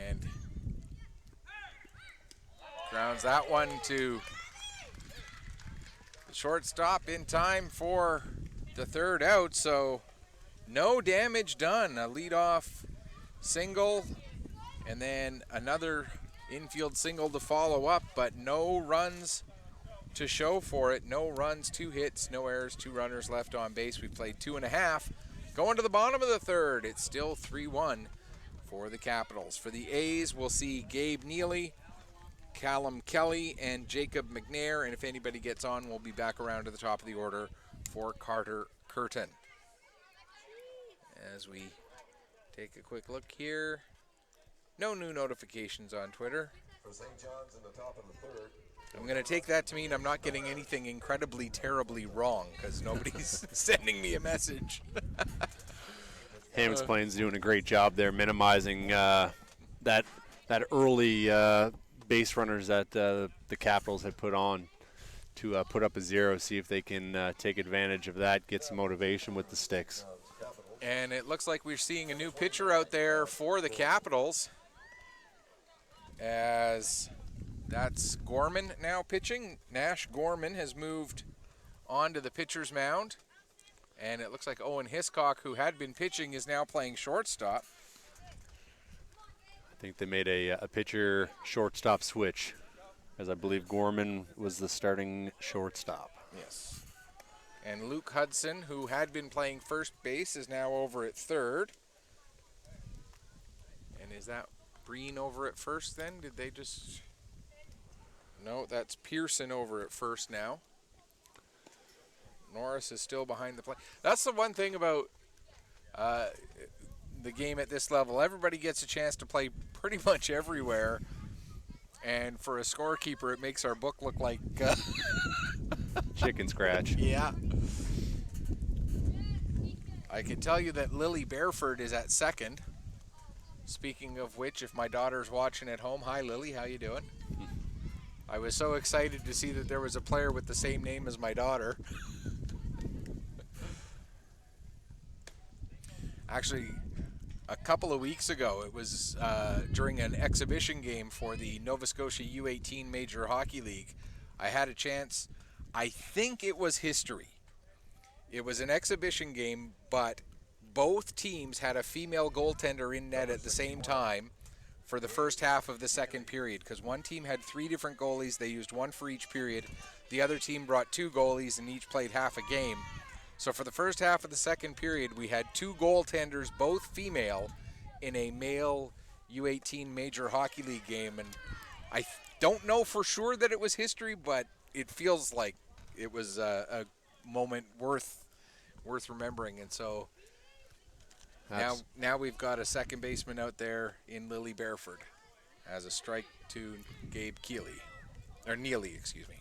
And grounds that one to the shortstop in time for the third out, so no damage done. A leadoff single and then another infield single to follow up, but no runs to show for it. No runs, 2 hits, no errors, 2 runners left on base. We played 2.5. Going to the bottom of the third, it's still 3-1 for the Capitals. For the A's, we'll see Gabe Neely, Callum Kelly, and Jacob McNair. And if anybody gets on, we'll be back around to the top of the order for Carter Curtin. As we take a quick look here, no new notifications on Twitter. For St. John's in the top of the third. I'm going to take that to mean I'm not getting anything incredibly, terribly wrong because nobody's sending me a message. Hammonds Plains doing a great job there, minimizing that early base runners that the Capitals had put on to put up a zero, see if they can take advantage of that, get some motivation with the sticks. And it looks like we're seeing a new pitcher out there for the Capitals, as that's Gorman now pitching. Nash Gorman has moved onto the pitcher's mound. And it looks like Owen Hiscock, who had been pitching, is now playing shortstop. I think they made a pitcher shortstop switch, as I believe Gorman was the starting shortstop. Yes. And Luke Hudson, who had been playing first base, is now over at third. And is that Breen over at first then? Did they just... No, that's Pearson over at first now. Norris is still behind the plate. That's the one thing about the game at this level. Everybody gets a chance to play pretty much everywhere. And for a scorekeeper, it makes our book look like... chicken scratch. Yeah. I can tell you that Lily Bareford is at second. Speaking of which, if my daughter's watching at home, hi Lily, how you doing? I was so excited to see that there was a player with the same name as my daughter. Actually, a couple of weeks ago, it was during an exhibition game for the Nova Scotia U18 Major Hockey League. I had a chance, I think it was history. It was an exhibition game, but both teams had a female goaltender in net at the same time for the first half of the second period, because one team had 3 different goalies. They used one for each period. The other team brought 2 goalies and each played half a game. So for the first half of the second period, we had 2 goaltenders, both female, in a male U18 Major Hockey League game. And I don't know for sure that it was history, but it feels like it was a moment worth remembering. And so now we've got a second baseman out there in Lily Bareford as a strike to Gabe Neely, excuse me.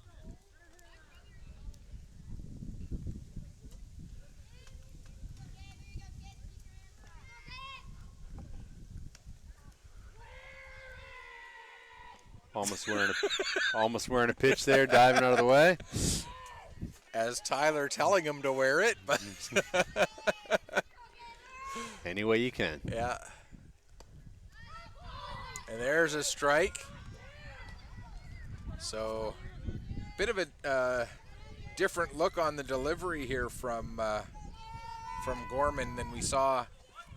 Almost wearing a pitch there, diving out of the way. As Tyler telling him to wear it, but any way you can. Yeah. And there's a strike. So, bit of a different look on the delivery here from Gorman than we saw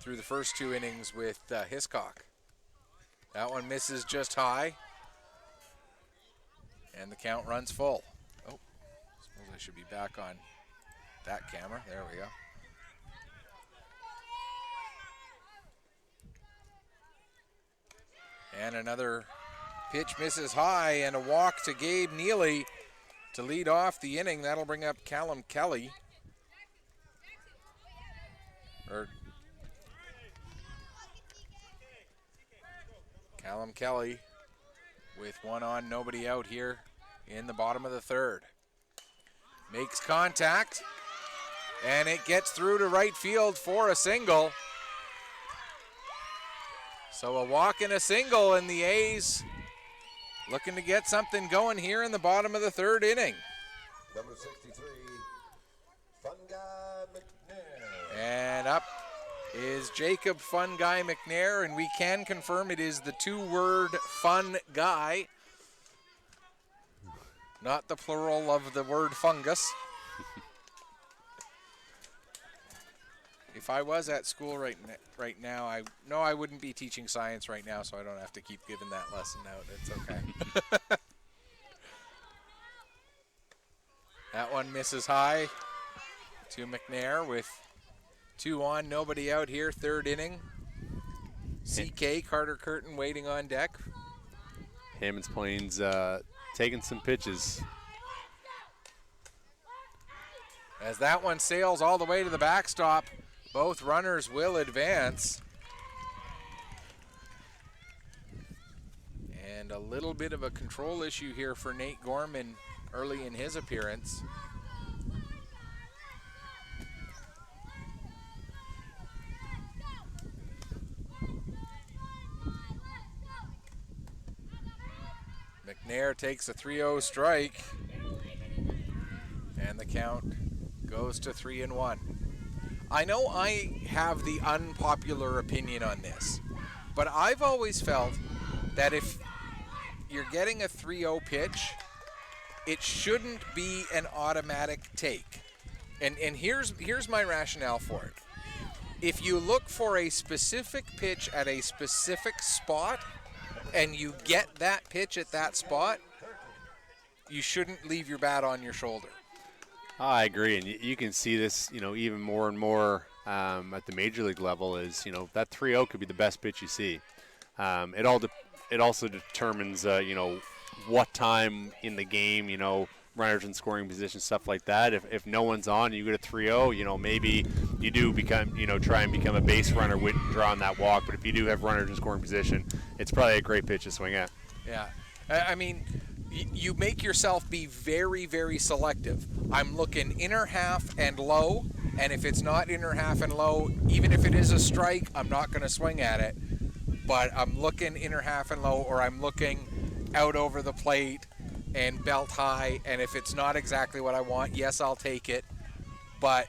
through the first 2 innings with Hiscock. That one misses just high. And the count runs full. Oh, suppose I should be back on that camera. There we go. And another pitch misses high, and a walk to Gabe Neely to lead off the inning. That'll bring up Callum Kelly. Callum Kelly with 1 on, nobody out here in the bottom of the third. Makes contact, and it gets through to right field for a single. So a walk and a single, and the A's looking to get something going here in the bottom of the third inning. Number 63, Fun Guy McNair. And up is Jacob Fun Guy McNair, and we can confirm it is the 2-word Fun Guy, not the plural of the word fungus. If I was at school right now, I wouldn't be teaching science right now, so I don't have to keep giving that lesson out. It's okay. That one misses high to McNair with 2 on, nobody out here, third inning. CK, Carter Curtin waiting on deck. Hammonds Plains taking some pitches. As that one sails all the way to the backstop, both runners will advance. And a little bit of a control issue here for Nate Gorman early in his appearance. McNair takes a 3-0 strike, and the count goes to 3-1. I know I have the unpopular opinion on this, but I've always felt that if you're getting a 3-0 pitch, it shouldn't be an automatic take. And here's my rationale for it. If you look for a specific pitch at a specific spot and you get that pitch at that spot, you shouldn't leave your bat on your shoulder. I agree, and you can see this, even more and more at the major league level. Is that 3-0 could be the best pitch you see. It also determines what time in the game, runners in scoring position, stuff like that. If no one's on, you get a 3-0. Maybe you do become try and become a base runner with drawing that walk. But if you do have runners in scoring position, it's probably a great pitch to swing at. Yeah, I mean, you make yourself be very, very selective. I'm looking inner half and low, and if it's not inner half and low, even if it is a strike, I'm not going to swing at it. But I'm looking inner half and low, or I'm looking out over the plate and belt high, and if it's not exactly what I want, yes, I'll take it. But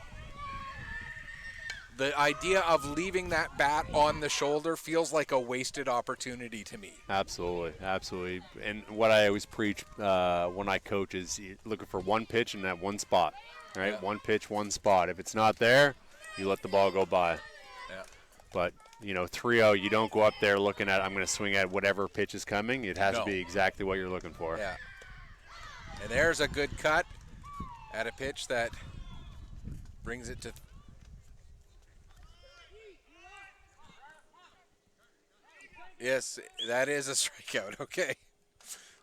the idea of leaving that bat on the shoulder feels like a wasted opportunity to me. Absolutely, absolutely. And what I always preach when I coach is you're looking for one pitch in that one spot, right? Yeah. One pitch, one spot. If it's not there, you let the ball go by. Yeah. But 3-0, you don't go up there looking at, I'm going to swing at whatever pitch is coming. It has to be exactly what you're looking for. Yeah. And there's a good cut at a pitch that brings it to. Yes, that is a strikeout. Okay.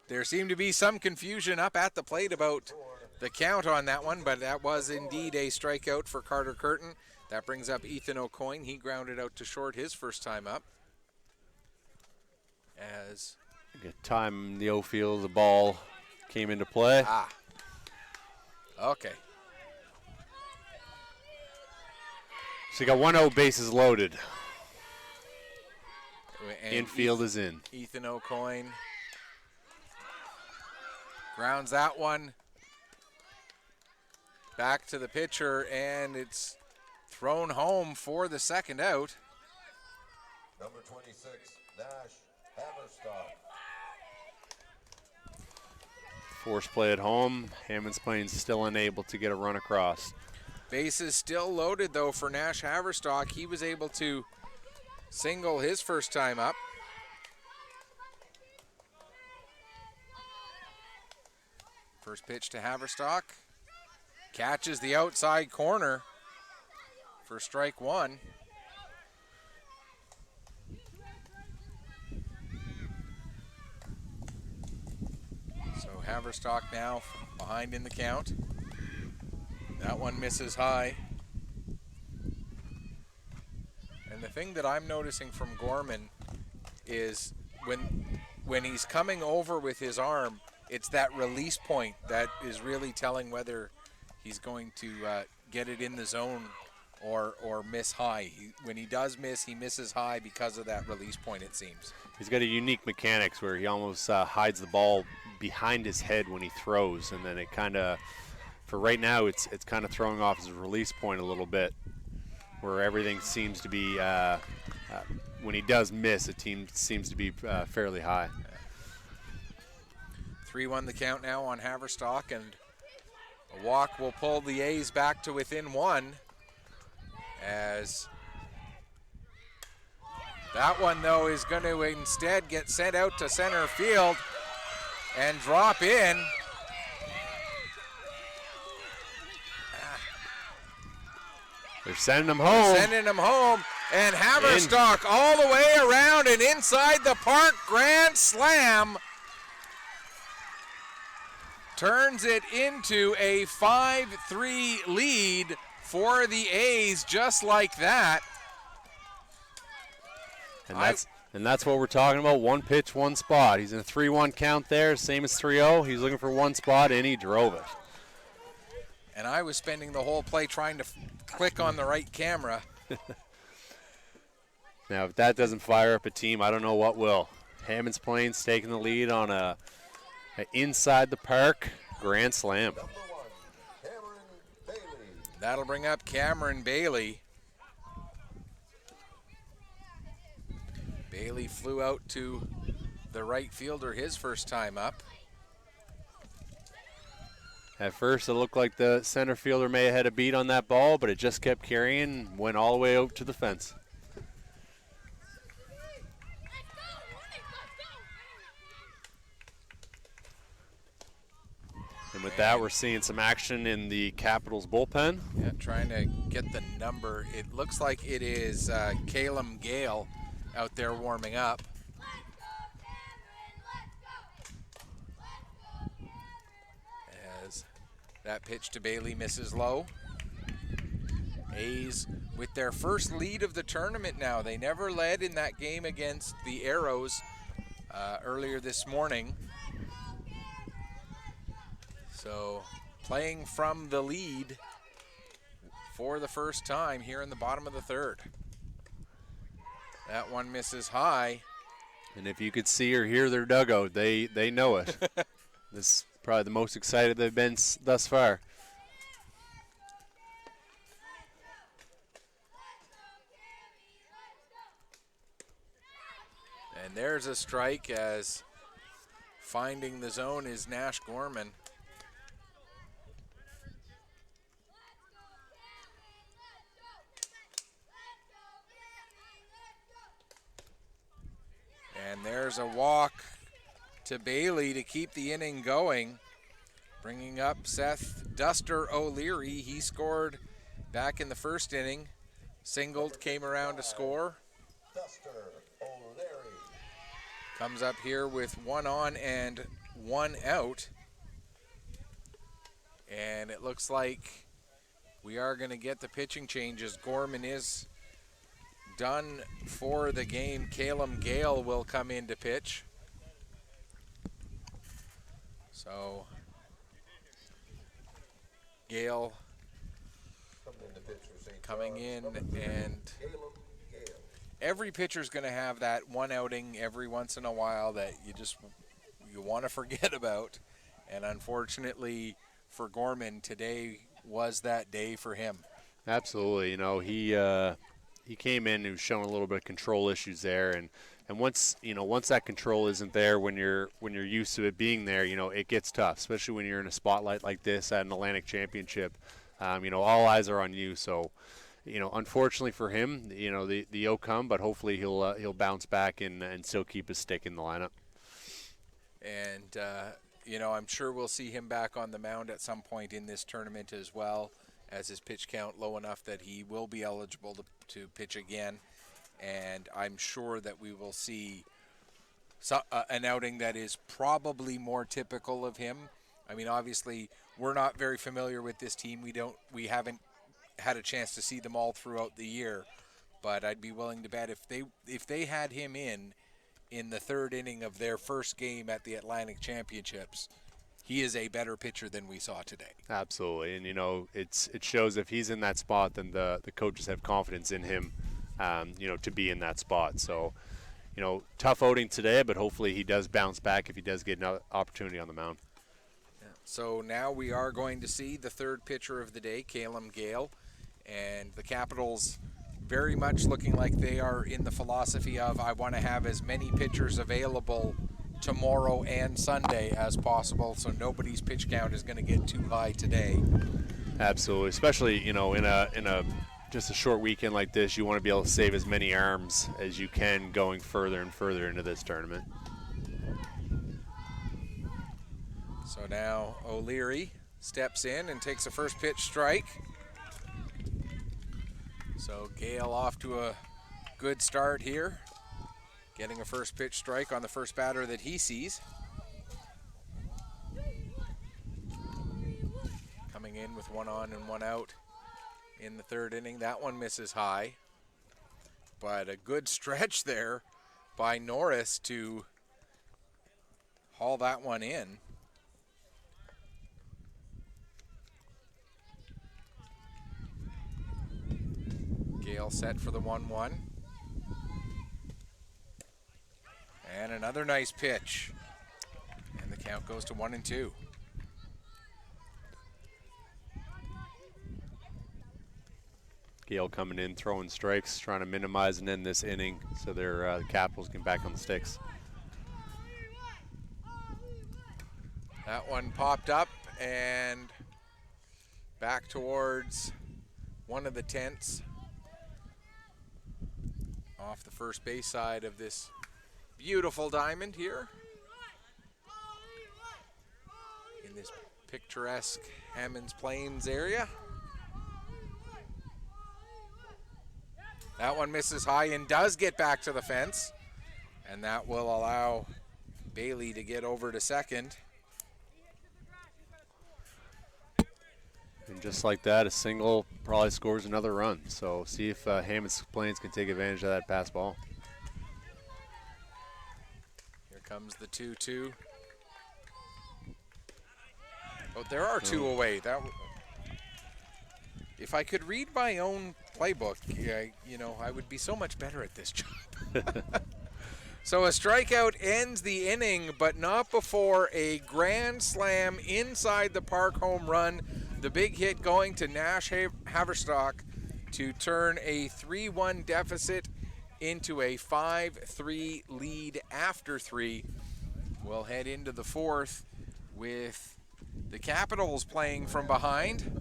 There seemed to be some confusion up at the plate about the count on that one, but that was indeed a strikeout for Carter Curtin. That brings up Ethan O'Coin. He grounded out to short his first time up. As good time in the outfield, the ball came into play. Okay. So you got 1-0, bases loaded. And Infield is in. Ethan O'Coin grounds that one back to the pitcher, and it's thrown home for the second out. Number 26, Nash Haverstock. Force play at home. Hammonds Plains still unable to get a run across. Bases still loaded, though, for Nash Haverstock. He was able to single his first time up. First pitch to Haverstock. Catches the outside corner for strike one. So Haverstock now behind in the count. That one misses high. And the thing that I'm noticing from Gorman is when he's coming over with his arm, it's that release point that is really telling whether he's going to get it in the zone or miss high. When he does miss, he misses high because of that release point, it seems. He's got a unique mechanics where he almost hides the ball behind his head when he throws, and then it kind of, for right now, it's kind of throwing off his release point a little bit, where everything seems to be, when he does miss, it seems to be fairly high. 3-1 the count now on Haverstock, and a walk will pull the A's back to within one, as that one, though, is going to instead get sent out to center field and drop in. They're sending him home. Sending him home. And Haverstock all the way around and inside the park, grand slam. Turns it into a 5-3 lead for the A's just like that. And that's what we're talking about, one pitch, one spot. He's in a 3-1 count there, same as 3-0. He's looking for one spot, and he drove it. And I was spending the whole play trying to click on the right camera. Now, if that doesn't fire up a team, I don't know what will. Hammonds Plains taking the lead on a inside the park grand slam. Number 1, Cameron Bailey. That'll bring up Cameron Bailey. Bailey flew out to the right fielder his first time up. At first, it looked like the center fielder may have had a beat on that ball, but it just kept carrying, went all the way out to the fence. And with that, we're seeing some action in the Capitals bullpen. Yeah, trying to get the number. It looks like it is Calum Gale out there warming up. As that pitch to Bailey misses low. A's with their first lead of the tournament now. They never led in that game against the Arrows earlier this morning. So playing from the lead for the first time here in the bottom of the third. That one misses high. And if you could see or hear their dugout, they know it. This is probably the most excited they've been thus far. And there's a strike as finding the zone is Nash Gorman. And there's a walk to Bailey to keep the inning going. Bringing up Seth Duster O'Leary. He scored back in the first inning. Singled, came around to score. Duster O'Leary. Comes up here with one on and one out. And it looks like we are going to get the pitching changes. Gorman is done for the game. Calum Gale will come in to pitch. So Gale coming in, and every pitcher's going to have that one outing every once in a while that you want to forget about. And unfortunately for Gorman, today was that day for him. Absolutely. You know, he came in and was showing a little bit of control issues there, and once that control isn't there when you're used to it being there, it gets tough, especially when you're in a spotlight like this at an Atlantic Championship. All eyes are on you. So, unfortunately for him, the outcome, but hopefully he'll bounce back and still keep his stick in the lineup. And I'm sure we'll see him back on the mound at some point in this tournament as well, as his pitch count low enough that he will be eligible to pitch again. And I'm sure that we will see an outing that is probably more typical of him. I mean, obviously, we're not very familiar with this team. We haven't had a chance to see them all throughout the year. But I'd be willing to bet if they had him in the third inning of their first game at the Atlantic Championships, he is a better pitcher than we saw today. Absolutely, and it shows if he's in that spot, then the coaches have confidence in him, to be in that spot. So, tough outing today, but hopefully he does bounce back if he does get an opportunity on the mound. Yeah. So now we are going to see the third pitcher of the day, Calum Gale, and the Capitals very much looking like they are in the philosophy of, I want to have as many pitchers available tomorrow and Sunday as possible, so nobody's pitch count is going to get too high today. Absolutely, especially in a just a short weekend like this, you want to be able to save as many arms as you can going further and further into this tournament. So now O'Leary steps in and takes a first pitch strike. So Gale off to a good start here, getting a first pitch strike on the first batter that he sees. Coming in with 1 on and 1 out in the 3rd inning. That one misses high, but a good stretch there by Norris to haul that one in. Gale set for the 1-1. And another nice pitch. And the count goes to 1-2. Gale coming in, throwing strikes, trying to minimize and end this inning so the Capitals can back on the sticks. That one popped up and back towards one of the tents off the first base side of this beautiful diamond here in this picturesque Hammonds Plains area. That one misses high and does get back to the fence, and that will allow Bailey to get over to second. And just like that, a single probably scores another run. So see if Hammonds Plains can take advantage of that pass ball. Here comes the 2-2. Oh, there are 2 away. If I could read my own playbook, I would be so much better at this job. So a strikeout ends the inning, but not before a grand slam inside the park home run. The big hit going to Nash Haverstock to turn a 3-1 deficit into a 5-3 lead after 3. We'll head into the 4th with the Capitals playing from behind.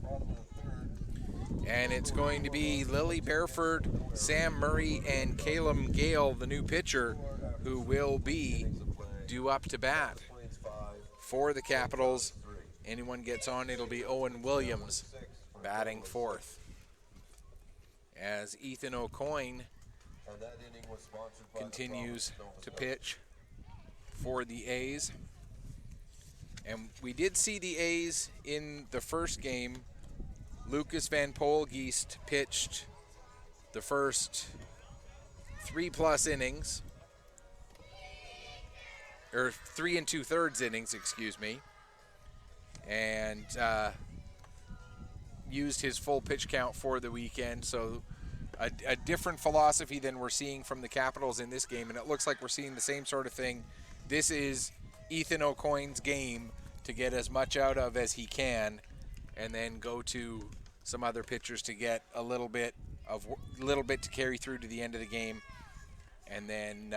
And it's going to be Lily Bareford, Sam Murray, and Caleb Gale, the new pitcher, who will be due up to bat for the Capitals. Anyone gets on, it'll be Owen Williams batting 4th. As Ethan O'Coin continues to pitch for the A's. And we did see the A's in the first game. Lucas Van Polgeest pitched the first 3+ innings, or 3 2/3 innings, excuse me, and used his full pitch count for the weekend. So a different philosophy than we're seeing from the Capitals in this game, and it looks like we're seeing the same sort of thing. This is Ethan O'Coin's game to get as much out of as he can, and then go to some other pitchers to get a little bit to carry through to the end of the game, and then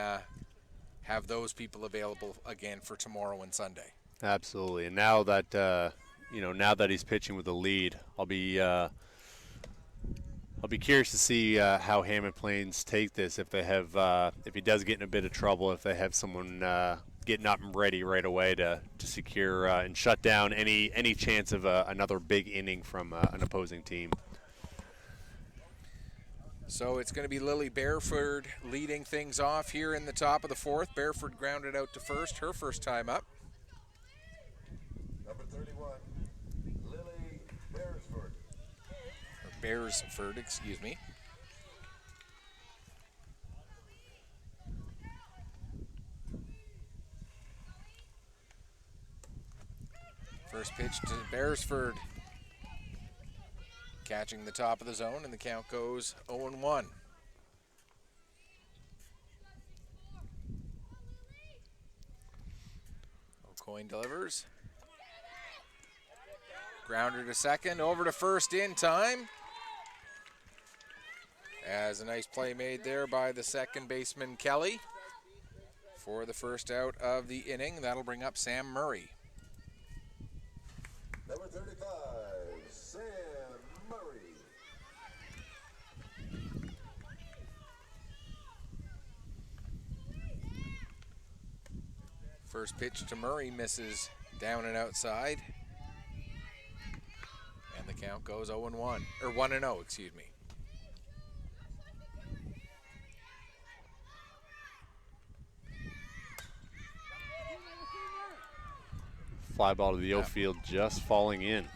have those people available again for tomorrow and Sunday. Absolutely. And now that now that he's pitching with a lead, I'll be curious to see how Hammond Plains take this. If they have, if he does get in a bit of trouble, if they have someone getting up and ready right away to secure and shut down any chance of another big inning from an opposing team. So it's going to be Lily Bareford leading things off here in the top of the 4th. Bareford grounded out to first, her first time up. Number 31, Lily Beresford. Beresford, excuse me. First pitch to Beresford. Catching the top of the zone, and the count goes 0-1. O'Coin delivers. Grounder to second, over to first in time. As a nice play made there by the second baseman, Kelly, for the first out of the inning. That'll bring up Sam Murray. Number 35, Sam Murray. First pitch to Murray misses down and outside. And the count goes 0-1, or 1-0, excuse me. Fly ball to the outfield, just falling in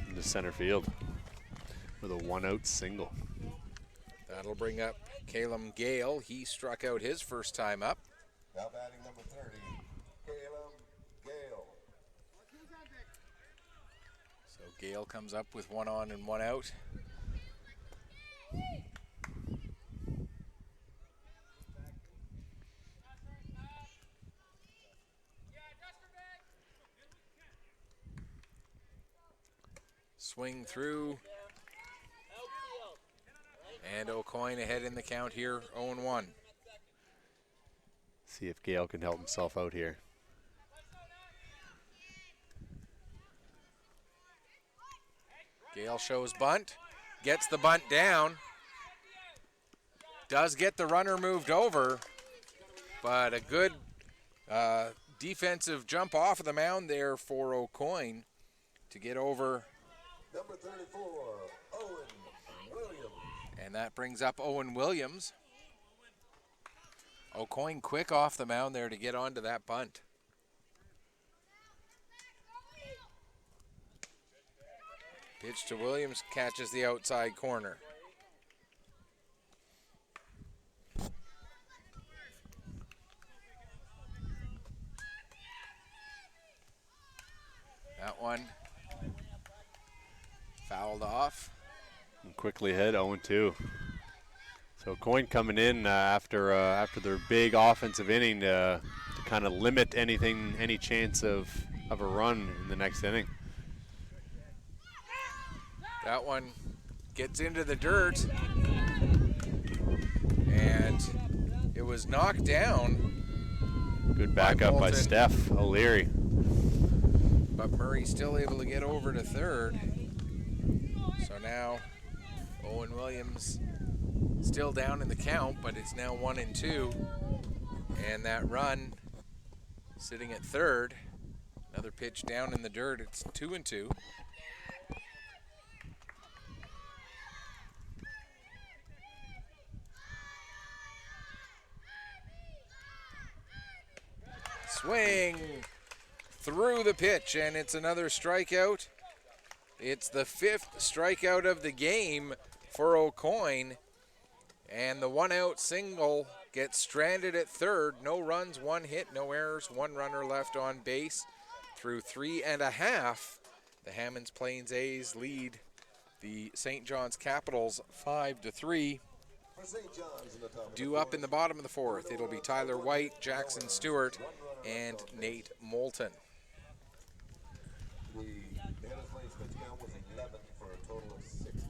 into center field with a 1-out single. That'll bring up Caleb Gale. He struck out his first time up. Now batting number 30, Caleb Gale. So Gale comes up with 1 on and 1 out. Swing through. And O'Coin ahead in the count here, 0-1. See if Gale can help himself out here. Gale shows bunt, gets the bunt down, does get the runner moved over, but a good defensive jump off of the mound there for O'Coin to get over. Number 34, Owen Williams. And that brings up Owen Williams. O'Coin quick off the mound there to get onto that bunt. Pitch to Williams, catches the outside corner. That one fouled off. And quickly ahead, 0-2. So Coyne coming in after their big offensive inning to kind of limit any chance of a run in the next inning. That one gets into the dirt, and it was knocked down. Good backup by Steph O'Leary. But Murray's still able to get over to third. So now Owen Williams still down in the count, but it's now 1-2. And that run sitting at third. Another pitch down in the dirt. It's 2-2. Swing through the pitch, and it's another strikeout. It's the 5th strikeout of the game for O'Coin, and the 1-out single gets stranded at third. No runs, 1 hit, no errors, 1 runner left on base. Through 3 1/2, the Hammonds Plains A's lead the St. John's Capitals 5-3. For St. John's in the top of the Due up in the bottom of the 4th, it'll be Tyler White, Jackson Stewart, and Nate Moulton. The Hammonds Plains pitch count was 11 for a total of 60.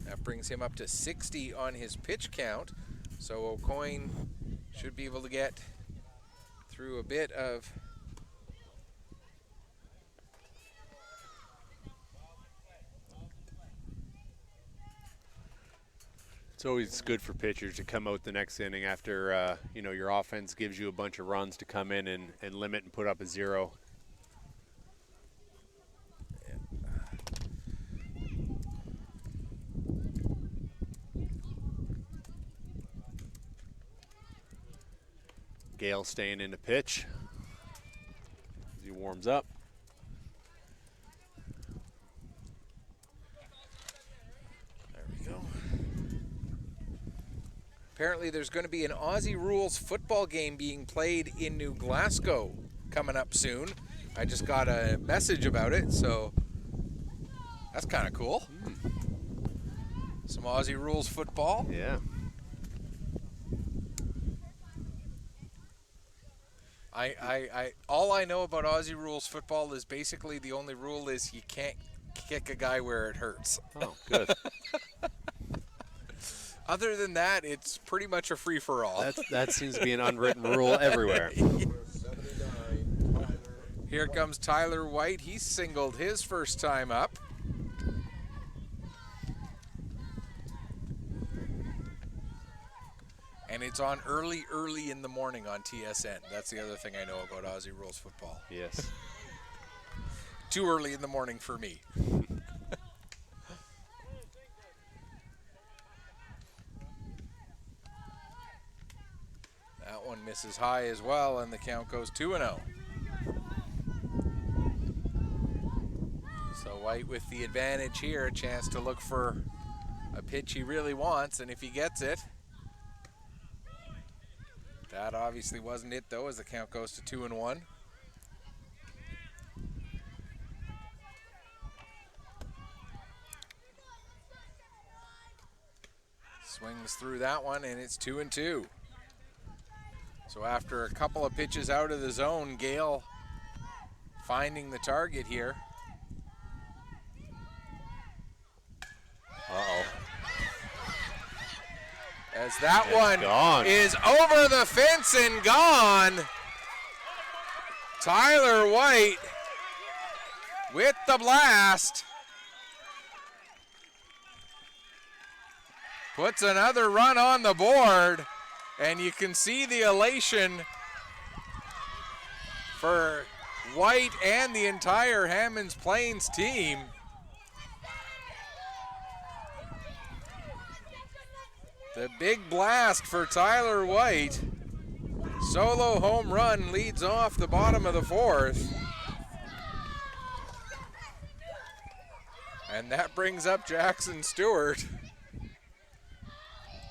That brings him up to 60 on his pitch count. So O'Coin should be able to get through a bit of It's always good for pitchers to come out the next inning after your offense gives you a bunch of runs to come in and limit and put up a 0. Gale staying in the pitch as he warms up. There we go. Apparently there's going to be an Aussie rules football game being played in New Glasgow coming up soon. I just got a message about it, so that's kind of cool. Some Aussie rules football. Yeah. All I know about Aussie rules football is basically the only rule is you can't kick a guy where it hurts. Oh, good. Other than that, it's pretty much a free-for-all. That seems to be an unwritten rule everywhere. Number 79, Tyler. Here comes Tyler White. He singled his first time up. And it's on early in the morning on TSN. That's the other thing I know about Aussie rules football. Yes. Too early in the morning for me. That one misses high as well, and the count goes 2-0. So White with the advantage here, a chance to look for a pitch he really wants, and if he gets it, that obviously wasn't it though, as the count goes to 2-1. Swings through that one, and it's 2-2. So after a couple of pitches out of the zone, Gale finding the target here. Uh-oh. As that It's one gone. is over the fence and gone. Tyler White with the blast. Puts another run on the board, and you can see the elation for White and the entire Hammonds Plains team. The big blast for Tyler White. Solo home run leads off the bottom of the fourth. And that brings up Jackson Stewart.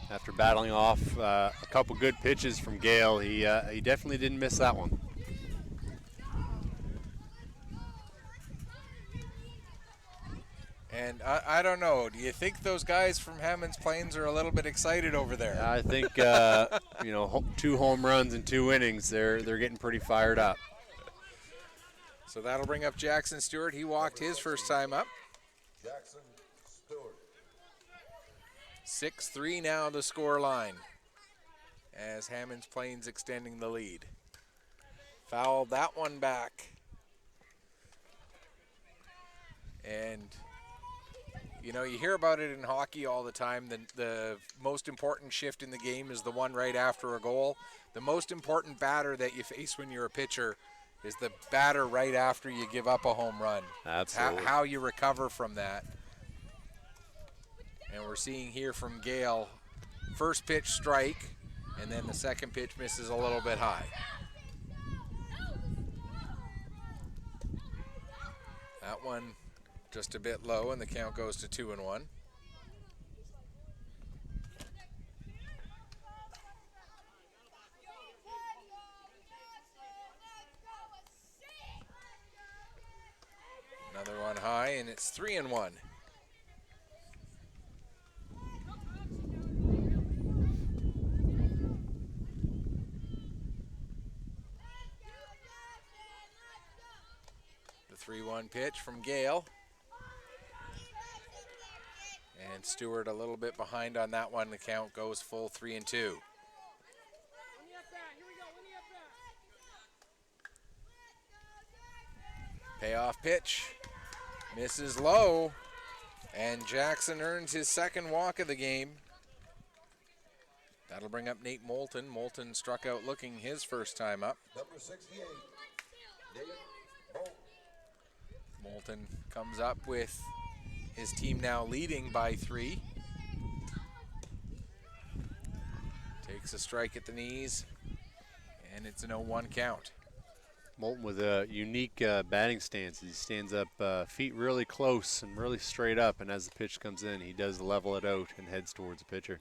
After battling off a couple good pitches from Gale, he definitely didn't miss that one. And I don't know, do you think those guys from Hammonds Plains are a little bit excited over there? I think, 2 home runs in 2 innings, they're getting pretty fired up. So that'll bring up Jackson Stewart. He walked his first time up. Jackson Stewart. 6-3 now the score line as Hammonds Plains extending the lead. Fouled that one back. And you know, you hear about it in hockey all the time. The most important shift in the game is the one right after a goal. The most important batter that you face when you're a pitcher is the batter right after you give up a home run. Absolutely. How you recover from that. And we're seeing here from Gale, first pitch strike, and then the second pitch misses a little bit high. That one just a bit low, and the count goes to 2-1. Another one high, and it's 3-1. The 3-1 pitch from Gale. And Stewart a little bit behind on that one. The count goes full 3-2. Payoff pitch. Misses low. And Jackson earns his second walk of the game. That'll bring up Nate Moulton. Moulton struck out looking his first time up. Number 68. Nate Moulton. Moulton comes up with his team now leading by 3. Takes a strike at the knees, and it's an 0-1 count. Moulton with a unique batting stance. He stands up feet really close and really straight up, and as the pitch comes in, he does level it out and heads towards the pitcher.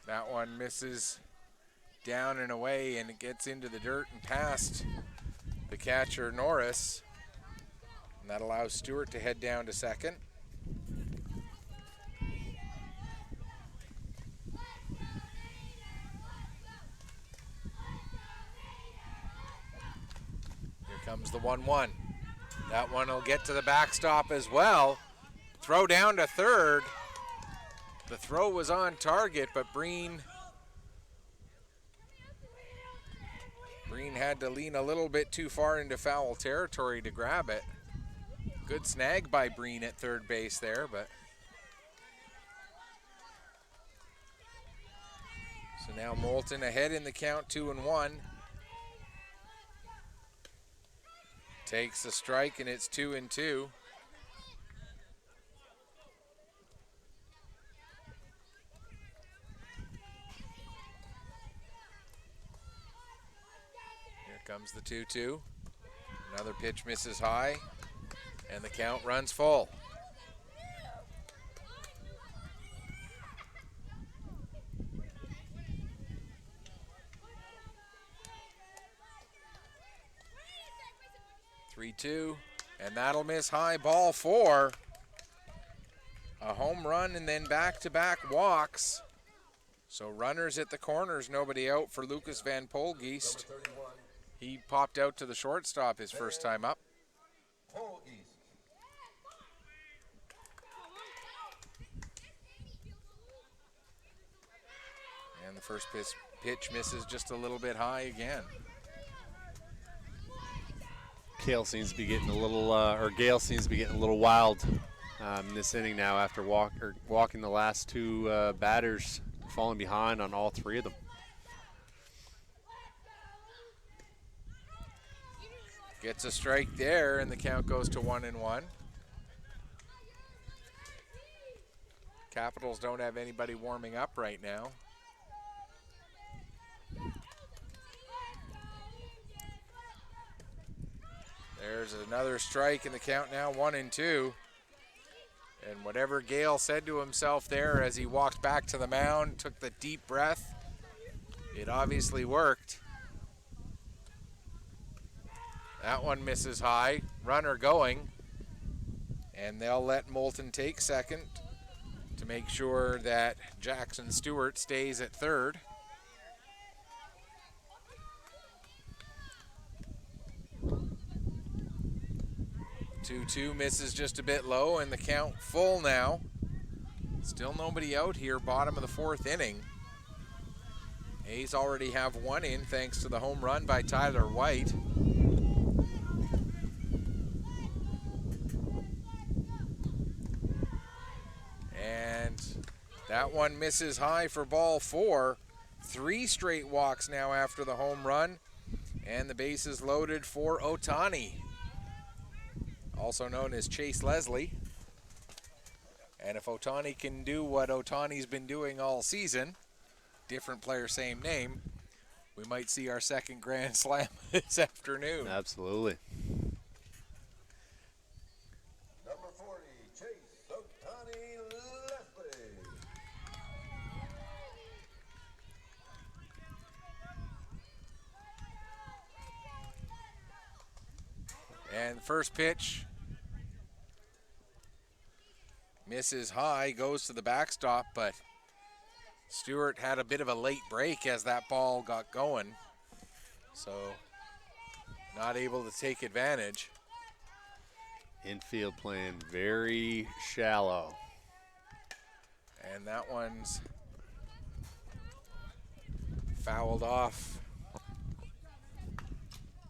That one misses down and away, and it gets into the dirt and past the catcher, Norris. And that allows Stewart to head down to second. Here comes the 1-1. That one will get to the backstop as well. Throw down to third. The throw was on target, but Breen had to lean a little bit too far into foul territory to grab it. Good snag by Breen at third base there, but so now Moulton ahead in the count, 2-1. Takes a strike, and it's 2-2. Here comes the 2-2. Another pitch misses high. And the count runs full. Three-two, and that'll miss high. Ball 4. A home run and then back-to-back walks. So runners at the corners, nobody out for Lucas Van Polgeest. He popped out to the shortstop his first time up. And the first pitch misses just a little bit high again. Gale seems to be getting a little wild in this inning now after walking the last two batters, falling behind on all three of them. Gets a strike there, and the count goes to 1-1. Capitals don't have anybody warming up right now. There's another strike in the count now, 1-2. And whatever Gale said to himself there as he walked back to the mound, took the deep breath, it obviously worked. That one misses high, runner going, and they'll let Moulton take second to make sure that Jackson Stewart stays at third. 2-2 misses just a bit low, and the count full now. Still nobody out here, bottom of the 4th inning. A's already have one in thanks to the home run by Tyler White. And that one misses high for ball 4. 3 straight walks now after the home run, and the bases loaded for Otani, also known as Chase Leslie. And if Otani can do what Otani's been doing all season, different player, same name, we might see our second grand slam this afternoon. Absolutely. Number 40, Chase Otani Leslie. And first pitch misses high, goes to the backstop, but Stewart had a bit of a late break as that ball got going, so not able to take advantage. Infield playing very shallow. And that one's fouled off,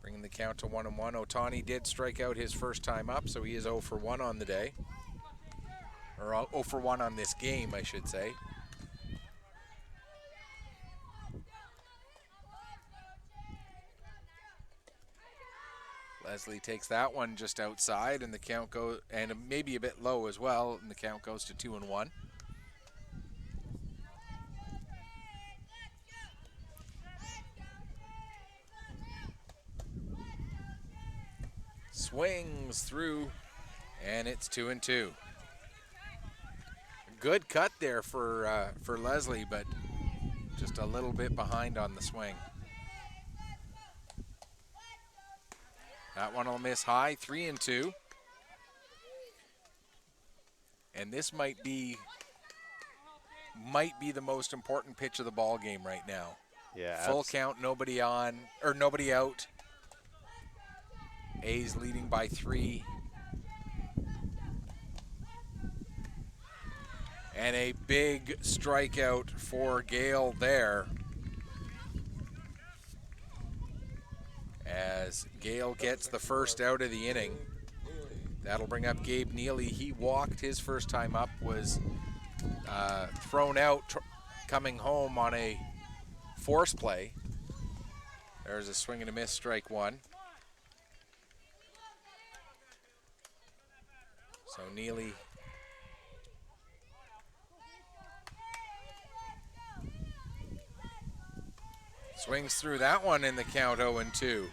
bringing the count to 1-1. Otani did strike out his first time up, so he is 0 for 1 on the day. Or 0 for 1 on this game, I should say. Leslie takes that one just outside, and the count goes, and maybe a bit low as well, and the count goes to 2-1. Swings through, and it's 2-2. Good cut there for Leslie, but just a little bit behind on the swing. That one will miss high, 3-2. And this might be the most important pitch of the ball game right now. Yeah. Full count, nobody on, or nobody out. A's leading by 3. And a big strikeout for Gale there, as Gale gets the first out of the inning. That'll bring up Gabe Neely. He walked his first time up, was thrown out coming home on a force play. There's a swing and a miss, strike 1. So Neely swings through that one in the count, 0-2.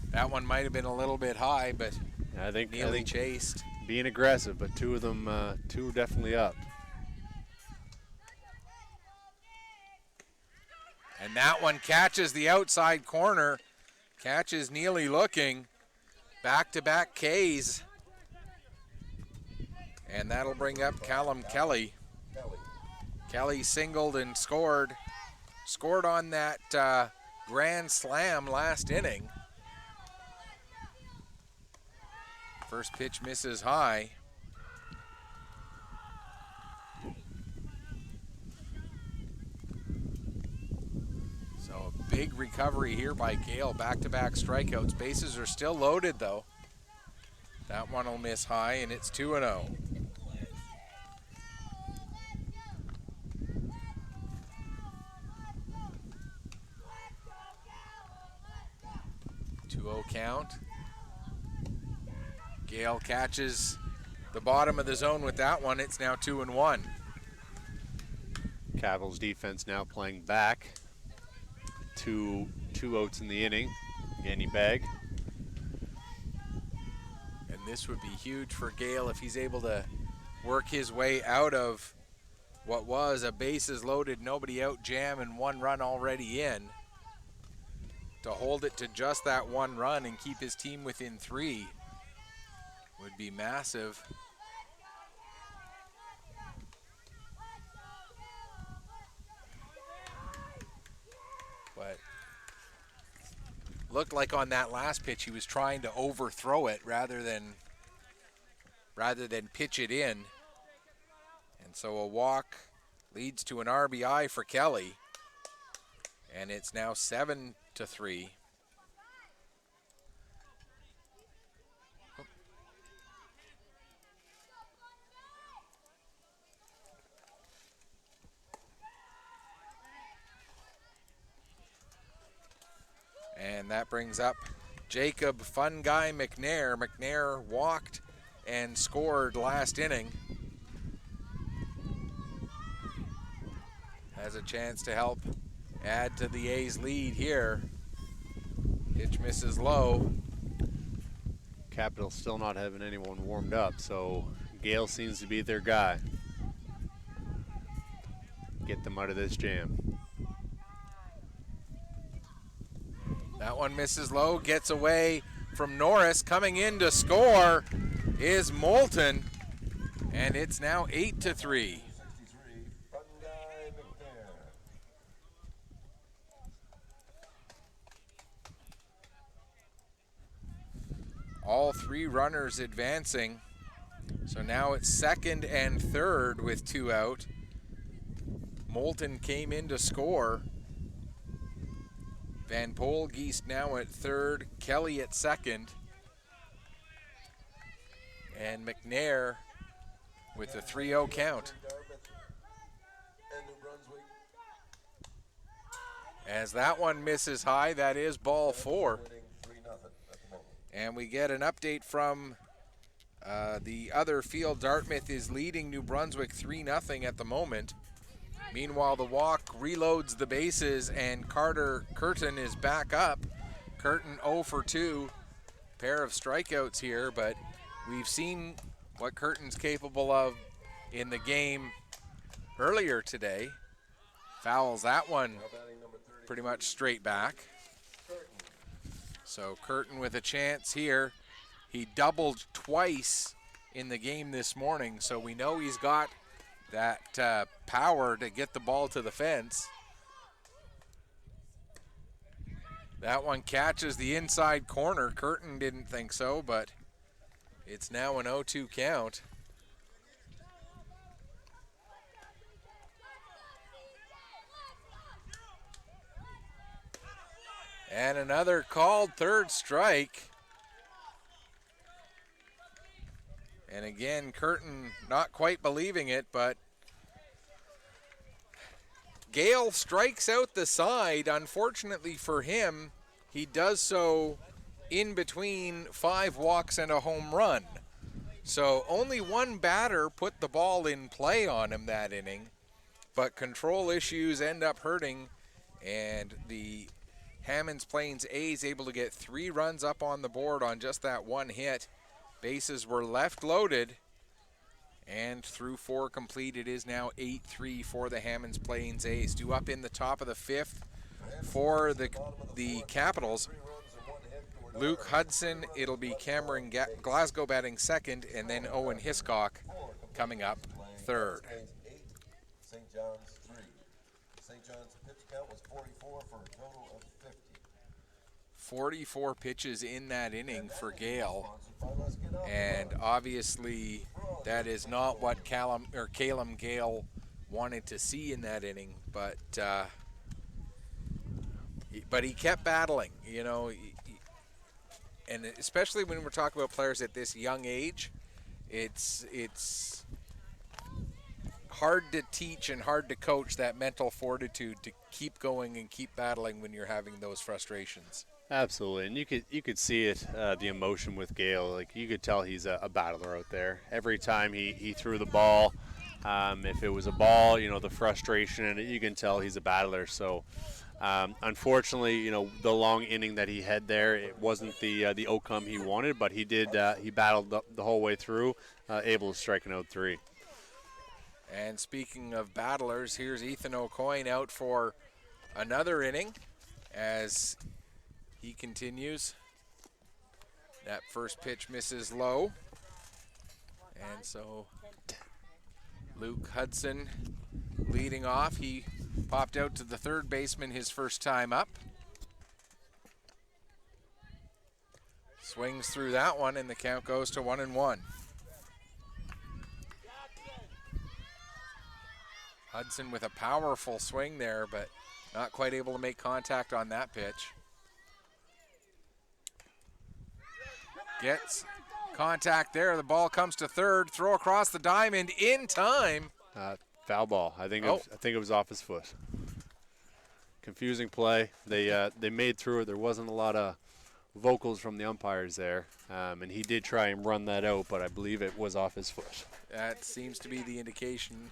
That one might have been a little bit high, but I think Neely chased. being aggressive, but two of them, two definitely up. And that one catches the outside corner. Catches Neely looking. Back-to-back Ks. And that'll bring up Callum Kelly. Kelly singled and scored. Scored on that grand slam last inning. First pitch misses high. So a big recovery here by Gale. Back-to-back strikeouts. Bases are still loaded though. That one will miss high, and it's 2-0. 2-0 count. Gale catches the bottom of the zone with that one. It's now 2-1. Capitals defense now playing back. Two outs in the inning. Danny Bagg. And this would be huge for Gale if he's able to work his way out of what was a bases loaded, nobody out jam and one run already in. To hold it to just that one run and keep his team within 3 would be massive. But looked like on that last pitch he was trying to overthrow it rather than pitch it in. And so a walk leads to an RBI for Kelly. And it's now 7-3. And that brings up Jacob Fun Guy McNair. McNair walked and scored last inning. Has a chance to help add to the A's lead here. Pitch misses low. Capitals still not having anyone warmed up, so Gale seems to be their guy. Get them out of this jam. That one misses low, gets away from Norris. Coming in to score is Moulton, and it's now 8-3. All 3 runners advancing. So now it's second and third with 2 out. Moulton came in to score. Van Polgeest now at third, Kelly at second. And McNair with a 3-0 count. As that one misses high, that is ball 4. And we get an update from the other field. Dartmouth is leading New Brunswick 3-0 at the moment. Meanwhile, the walk reloads the bases, and Carter Curtin is back up. Curtin 0 for 2. Pair of strikeouts here, but we've seen what Curtin's capable of in the game earlier today. Fouls that one pretty much straight back. So Curtin with a chance here. He doubled twice in the game this morning, so we know he's got that power to get the ball to the fence. That one catches the inside corner. Curtin didn't think so, but it's now an 0-2 count. And another called third strike. And again, Curtin not quite believing it, but Gale strikes out the side. Unfortunately for him, he does so in between 5 walks and a home run. So only one batter put the ball in play on him that inning, but control issues end up hurting, and the Hammonds Plains A's able to get 3 runs up on the board on just that one hit. Bases were left loaded, and through 4 complete, it is now 8-3 for the Hammonds Plains A's. Due up in the top of the 5th for the Capitals, Luke Hudson. It'll be Cameron Glasgow batting second, and then Owen Hiscock coming up third. St. John's 3. St. John's pitch count was 44 for a total of 50. 44 pitches in that inning for Gale, and obviously that is not what Calum Gale wanted to see in that inning, but he kept battling, you know, and especially when we're talking about players at this young age, it's hard to teach and hard to coach that mental fortitude to keep going and keep battling when you're having those frustrations. Absolutely, and you could see it, the emotion with Gale. Like, you could tell he's a battler out there. Every time he threw the ball, if it was a ball, you know, the frustration, and you can tell he's a battler. So, unfortunately, you know, the long inning that he had there, it wasn't the outcome he wanted, but he did. He battled the whole way through, able to strike an out 3. And speaking of battlers, here's Ethan O'Coin out for another inning as he continues. That first pitch misses low. And so Luke Hudson leading off. He popped out to the third baseman his first time up. Swings through that one, and the count goes to 1-1. Hudson with a powerful swing there, but not quite able to make contact on that pitch. Gets contact there. The ball comes to third. Throw across the diamond in time. Foul ball. I think it was off his foot. Confusing play. They made through it. There wasn't a lot of vocals from the umpires there, and he did try and run that out, but I believe it was off his foot. That seems to be the indication.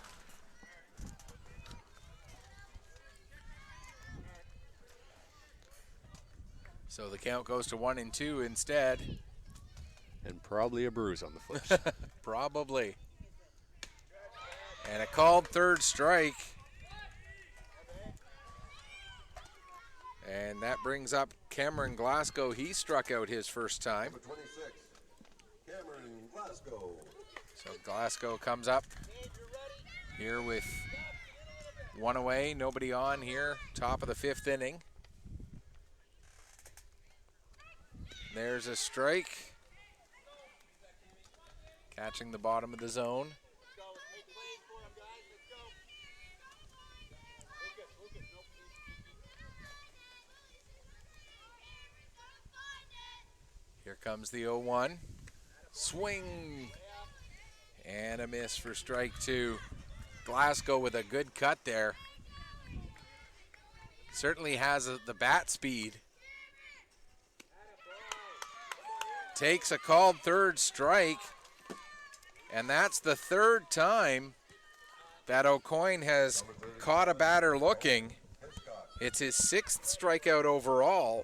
So the count goes to 1-2 instead. And probably a bruise on the foot. Probably. And a called third strike. And that brings up Cameron Glasgow. He struck out his first time. Number 26, Cameron Glasgow. So Glasgow comes up here with one away, nobody on here, top of the 5th inning. There's a strike. Catching the bottom of the zone. Here comes the 0-1. Swing. And a miss for strike 2. Glasgow with a good cut there. Certainly has the bat speed. Takes a called third strike. And that's the third time that O'Coin has caught a batter looking. It's his 6th strikeout overall.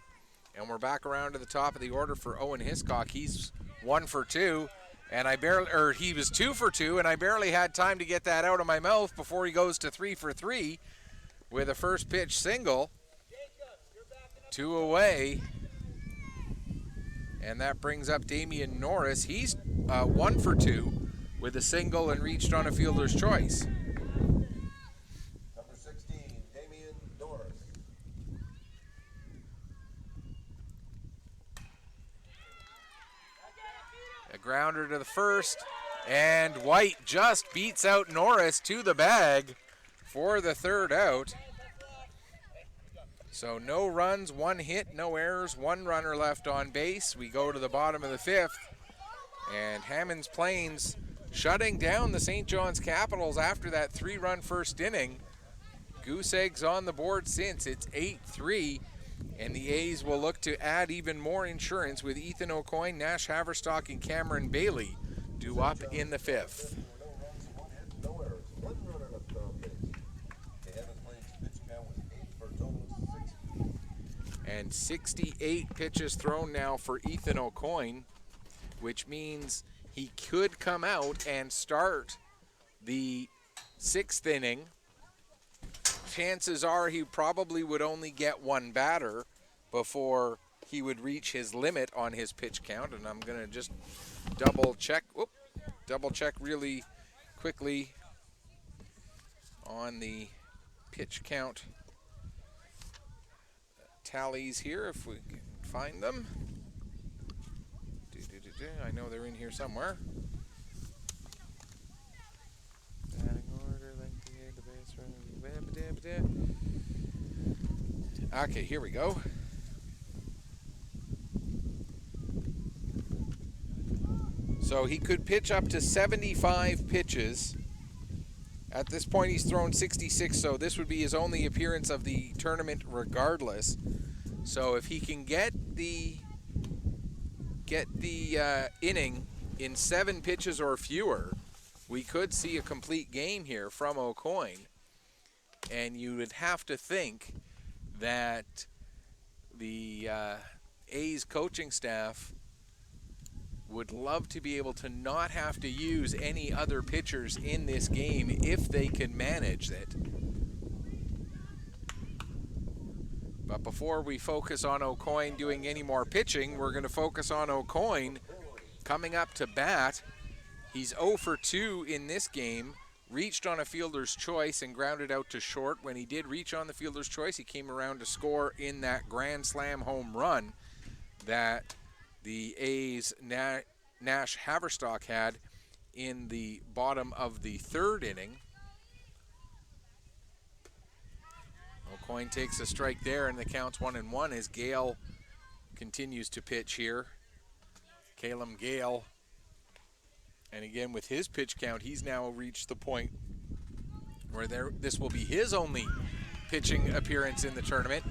And we're back around to the top of the order for Owen Hiscock. He's 1 for 2. And he was 2 for 2, and I barely had time to get that out of my mouth before he goes to 3 for 3 with a first pitch single. 2 away. And that brings up Damian Norris. He's 1 for 2 with a single and reached on a fielder's choice. Number 16, Damian Norris. A grounder to the first, and White just beats out Norris to the bag for the third out. So no runs, 1 hit, no errors, 1 runner left on base. We go to the bottom of the 5th, and Hammonds Plains shutting down the St. John's Capitals after that 3-run first inning. Goose eggs on the board since. It's 8-3, and the A's will look to add even more insurance with Ethan O'Coin, Nash Haverstock, and Cameron Bailey due up in the 5th. No runs, 1 hit, no errors, 1 runner left on base. The Hammonds Plains pitch count was 8 for a total of 60. And 68 pitches thrown now for Ethan O'Coin. which means he could come out and start the 6th inning. Chances are he probably would only get one batter before he would reach his limit on his pitch count, and I'm going to just double check really quickly on the pitch count tallies here if we can find them. I know they're in here somewhere. Okay, here we go. So he could pitch up to 75 pitches. At this point, he's thrown 66, so this would be his only appearance of the tournament regardless. So if he can get the inning in 7 pitches or fewer, we could see a complete game here from O'Coin. And you would have to think that the A's coaching staff would love to be able to not have to use any other pitchers in this game if they can manage it. But before we focus on O'Coin doing any more pitching, we're going to focus on O'Coin coming up to bat. He's 0 for 2 in this game, reached on a fielder's choice and grounded out to short. When he did reach on the fielder's choice, he came around to score in that grand slam home run that the A's Nash Haverstock had in the bottom of the 3rd inning. O'Coin takes a strike there, and the count's 1-1 as Gale continues to pitch here. Calum Gale. And again, with his pitch count, he's now reached the point where this will be his only pitching appearance in the tournament,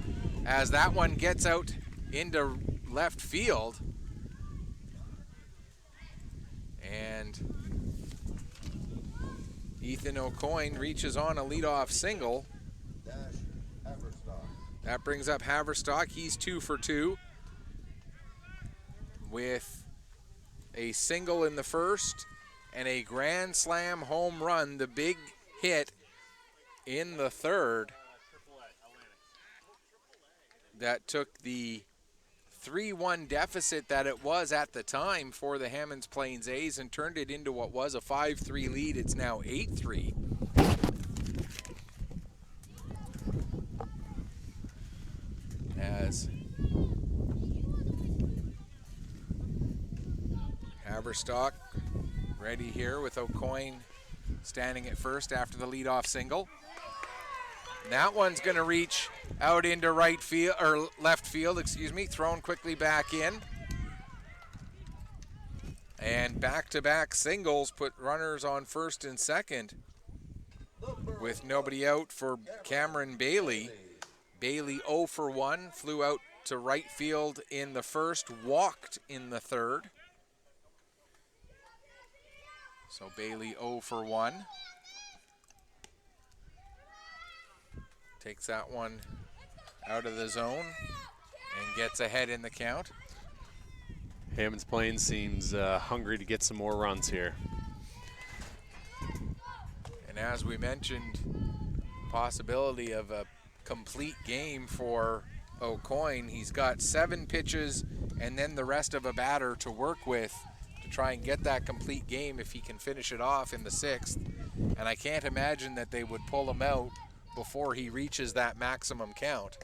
as that one gets out into left field. And Ethan O'Coin reaches on a leadoff single. That brings up Haverstock. He's 2 for 2 with a single in the first and a grand slam home run, the big hit in the 3rd that took the 3-1 deficit that it was at the time for the Hammonds Plains A's and turned it into what was a 5-3 lead. It's now 8-3. As Haverstock ready here with O'Coin standing at first after the leadoff single. And that one's going to reach out into right field, or left field, thrown quickly back in. And back-to-back singles put runners on first and second with nobody out for Cameron Bailey. Bailey 0 for 1, flew out to right field in the first, walked in the 3rd. So Bailey 0 for 1. Takes that one out of the zone and gets ahead in the count. Hammonds Plains seems hungry to get some more runs here. And as we mentioned, possibility of a complete game for O'Coin. He's got 7 pitches and then the rest of a batter to work with to try and get that complete game if he can finish it off in the 6th. And I can't imagine that they would pull him out before he reaches that maximum count.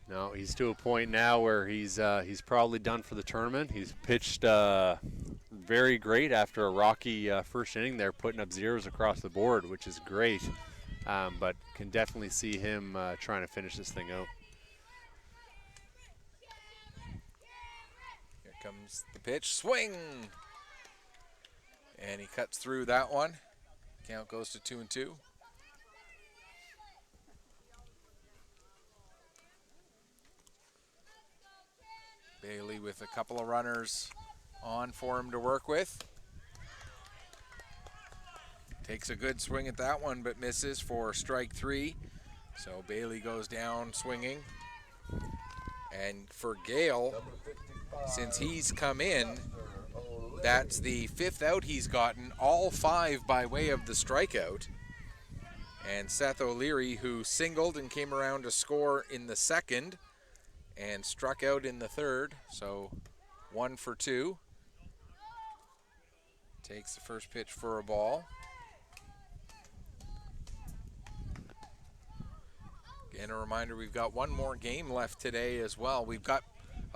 No, he's to a point now where he's probably done for the tournament. He's pitched very great after a rocky first inning there, putting up zeros across the board, which is great. But can definitely see him trying to finish this thing out. Here comes the pitch, swing! And he cuts through that one. Count goes to 2-2. Bailey with a couple of runners on for him to work with. Takes a good swing at that one, but misses for strike 3. So Bailey goes down swinging. And for Gale, since he's come in, That's the 5th out he's gotten, all 5 by way of the strikeout. And Seth O'Leary, who singled and came around to score in the 2nd and struck out in the 3rd, so 1 for 2. Takes the first pitch for a ball. Again, a reminder, we've got one more game left today as well. We've got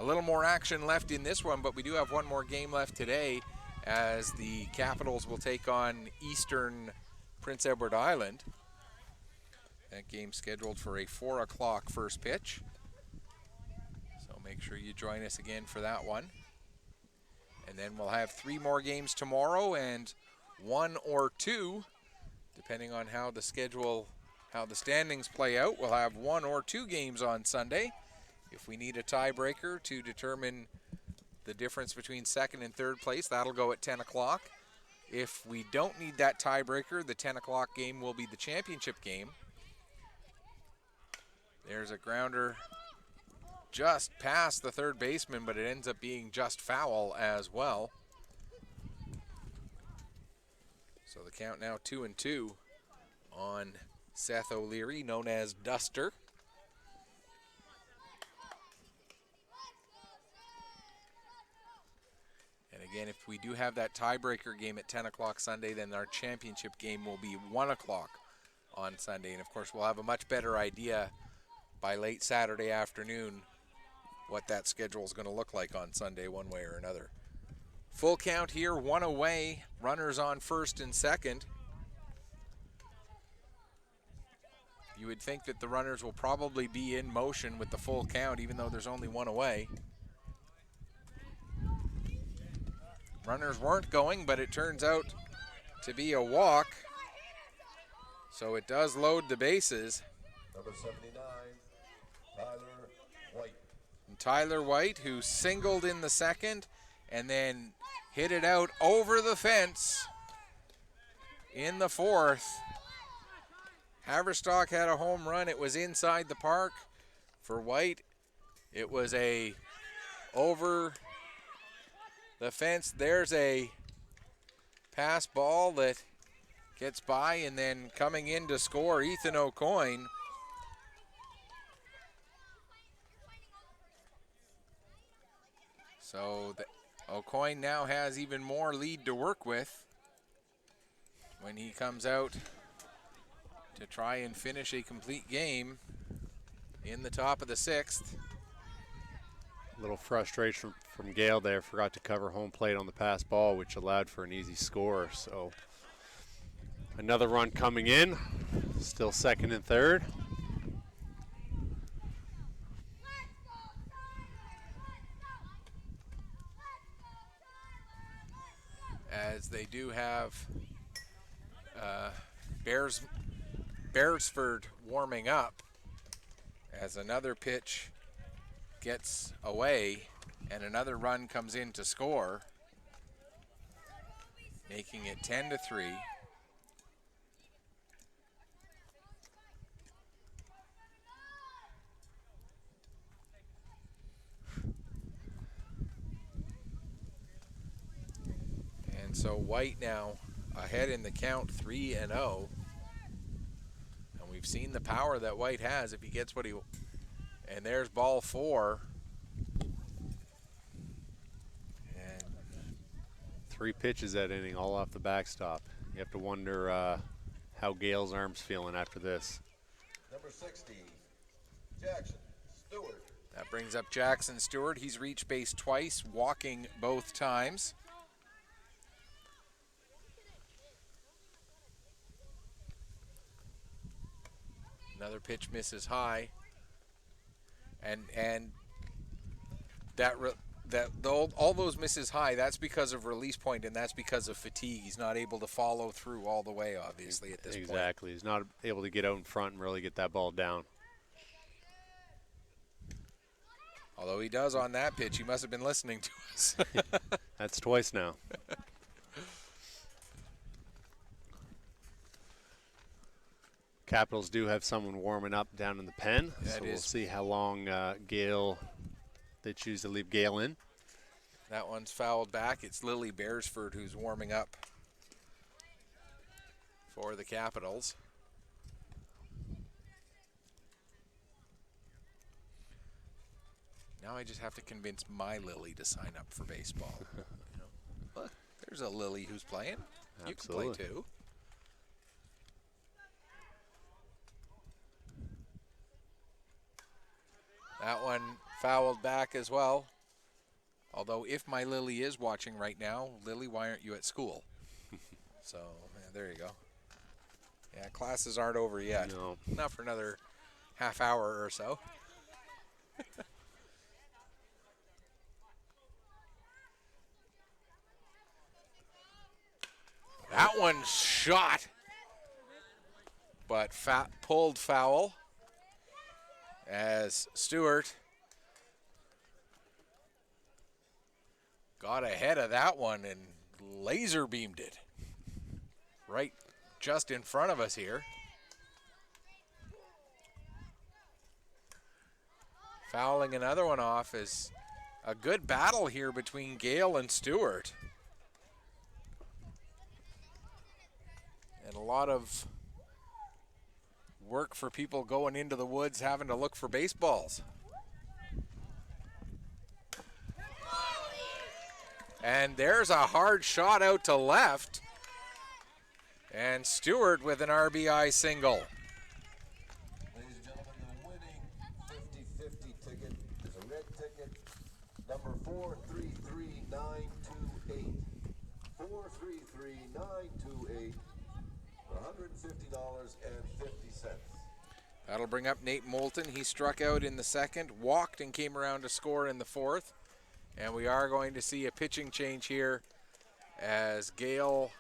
a little more action left in this one, but we do have one more game left today as the Capitals will take on Eastern Prince Edward Island. That game's scheduled for a 4 o'clock first pitch. So make sure you join us again for that one. And then we'll have 3 more games tomorrow and 1 or 2, depending on how the standings play out. We'll have 1 or 2 games on Sunday. If we need a tiebreaker to determine the difference between 2nd and 3rd place, that'll go at 10 o'clock. If we don't need that tiebreaker, the 10 o'clock game will be the championship game. There's a grounder just past the 3rd baseman, but it ends up being just foul as well. So the count now 2-2 on Seth O'Leary, known as Duster. And again, if we do have that tiebreaker game at 10 o'clock Sunday, then our championship game will be 1 o'clock on Sunday. And of course, we'll have a much better idea by late Saturday afternoon what that schedule is going to look like on Sunday one way or another. Full count here, 1 away, runners on 1st and 2nd. You would think that the runners will probably be in motion with the full count, even though there's only 1 away. Runners weren't going, but it turns out to be a walk. So it does load the bases. Number 79, Tyler White. And Tyler White, who singled in the 2nd and then hit it out over the fence in the 4th. Haverstock had a home run. It was inside the park. For White, it was a over the fence. There's a pass ball that gets by, and then coming in to score, Ethan O'Coin. So O'Coin now has even more lead to work with when he comes out to try and finish a complete game in the top of the 6th. A little frustration from Gale there. Forgot to cover home plate on the pass ball, which allowed for an easy score. So another run coming in. Still 2nd and 3rd. As they do have Beresford warming up as another pitch gets away and another run comes in to score, making it 10-3. And so White now ahead in the count 3-0. And we've seen the power that White has if he gets what he... And there's ball 4. And 3 pitches that inning, all off the backstop. You have to wonder how Gale's arm's feeling after this. Number 60, Jackson Stewart. that brings up Jackson Stewart. He's reached base twice, walking both times. Another pitch misses high, and all those misses high. That's because of release point, and that's because of fatigue. He's not able to follow through all the way, obviously, at this point. Exactly. He's not able to get out in front and really get that ball down. Although he does on that pitch, he must have been listening to us. That's twice now. Capitals do have someone warming up down in the pen, so we'll see how long they choose to leave Gale in. That one's fouled back. It's Lily Beresford who's warming up for the Capitals. Now I just have to convince my Lily to sign up for baseball. You know, look, there's a Lily who's playing. You can play too. That one fouled back as well. Although if my Lily is watching right now, Lily, why aren't you at school? So, yeah, there you go. Yeah, classes aren't over yet. No. Not for another half hour or so. That one shot, but pulled foul as Stewart got ahead of that one and laser beamed it right just in front of us here. Fouling another one off is a good battle here between Gale and Stewart. And a lot of work for people going into the woods having to look for baseballs. And there's a hard shot out to left. And Stewart with an RBI single. Ladies and gentlemen, the winning 50-50 ticket is a red ticket, number 433928. 433928, $150.50. That'll bring up Nate Moulton. He struck out in the second, walked and came around to score in the fourth. And we are going to see a pitching change here as Gale,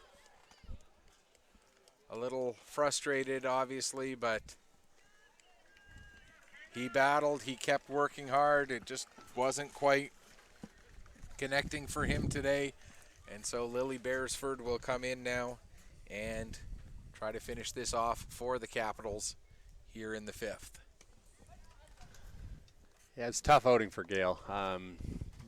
a little frustrated obviously, but he battled, he kept working hard. It just wasn't quite connecting for him today. And so Lily Beresford will come in now and try to finish this off for the Capitals here in the fifth. Yeah, it's a tough outing for Gale.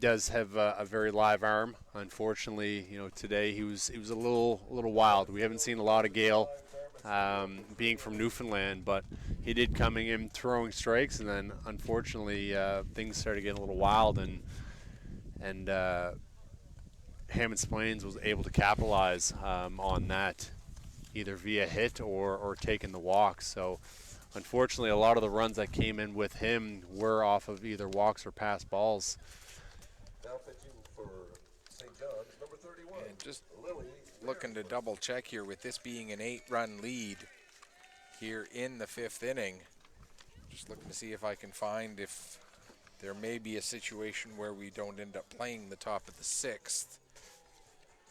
Does have a very live arm. Unfortunately, today he was a little wild. We haven't seen a lot of Gale, being from Newfoundland, but he did coming in throwing strikes, and then unfortunately things started getting a little wild, and Hammonds Plains was able to capitalize on that, either via hit or taking the walk. So unfortunately, a lot of the runs that came in with him were off of either walks or pass balls. Now pitching for St. John's, number 31. And just Lily looking to double check here with this being an 8-run lead here in the fifth inning. Just looking to see if I can find if there may be a situation where we don't end up playing the top of the sixth.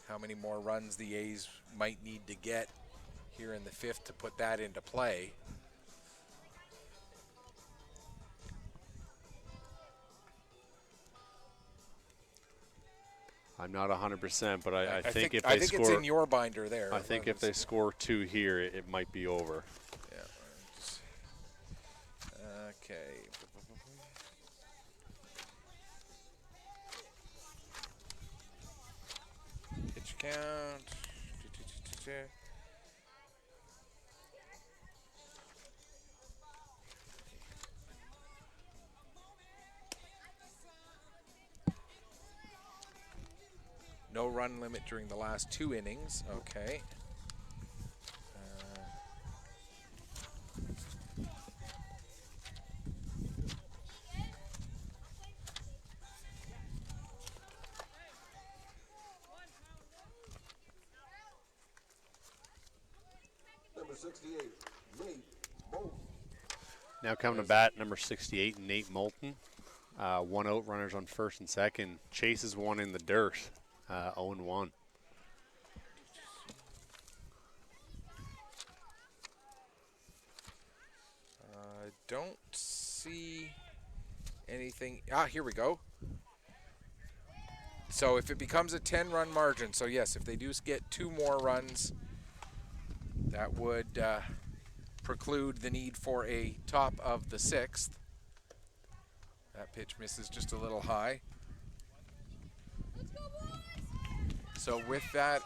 How many more runs the A's might need to get here in the fifth to put that into play. I'm not 100%, but I think if I they think score, it's in your binder there. I think if they score 2 here, it might be over. Yeah. Okay. Pitch count. No run limit during the last 2 innings. Okay. number 68, Nate Moulton. Now coming to bat, number 68, Nate Moulton. 1 out, runners on first and second. Chases one in the dirt, 0-1. Don't see anything. Ah, here we go. So if it becomes a 10-run margin, so yes, if they do get 2 more runs, that would preclude the need for a top of the sixth. That pitch misses just a little high. So with that,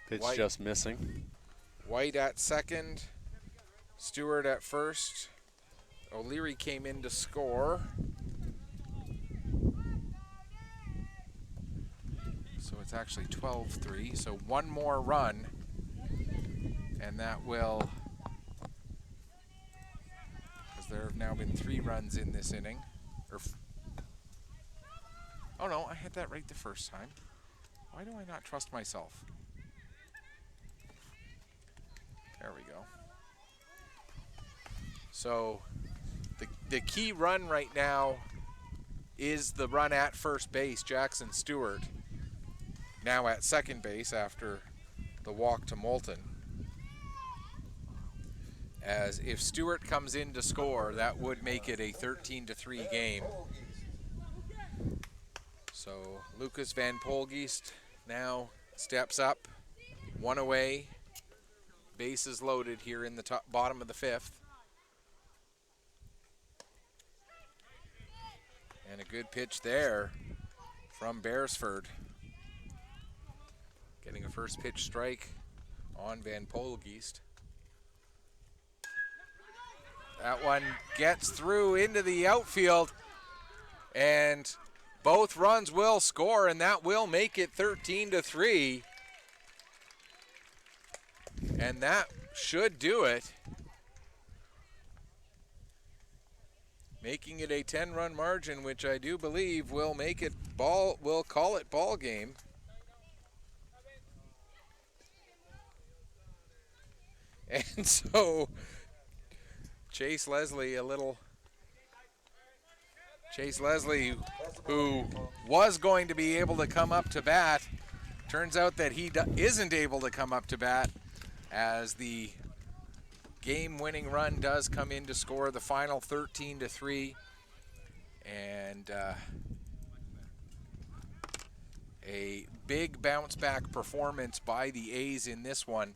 Pitch White. just missing. White at second, Stewart at first. O'Leary came in to score. So it's actually 12-3. So one more run, and that will, because there have now been 3 runs in this inning. Oh no, I had that right the first time. Why do I not trust myself? There we go. So the key run right now is the run at first base, Jackson Stewart. Now at second base after the walk to Moulton. As if Stewart comes in to score, that would make it a 13-3 game. So Lucas Van Polgeest now steps up, 1 away. Bases loaded here in the bottom of the 5th. And a good pitch there from Beresford. Getting a first pitch strike on Van Polgeest. That one gets through into the outfield, and both runs will score, and that will make it 13-3. And that should do it. Making it a 10-run margin, which I do believe will make it will call it ball game. And so Chase Leslie, who was going to be able to come up to bat, turns out that he isn't able to come up to bat, as the game-winning run does come in to score the final 13-3. And a big bounce-back performance by the A's in this one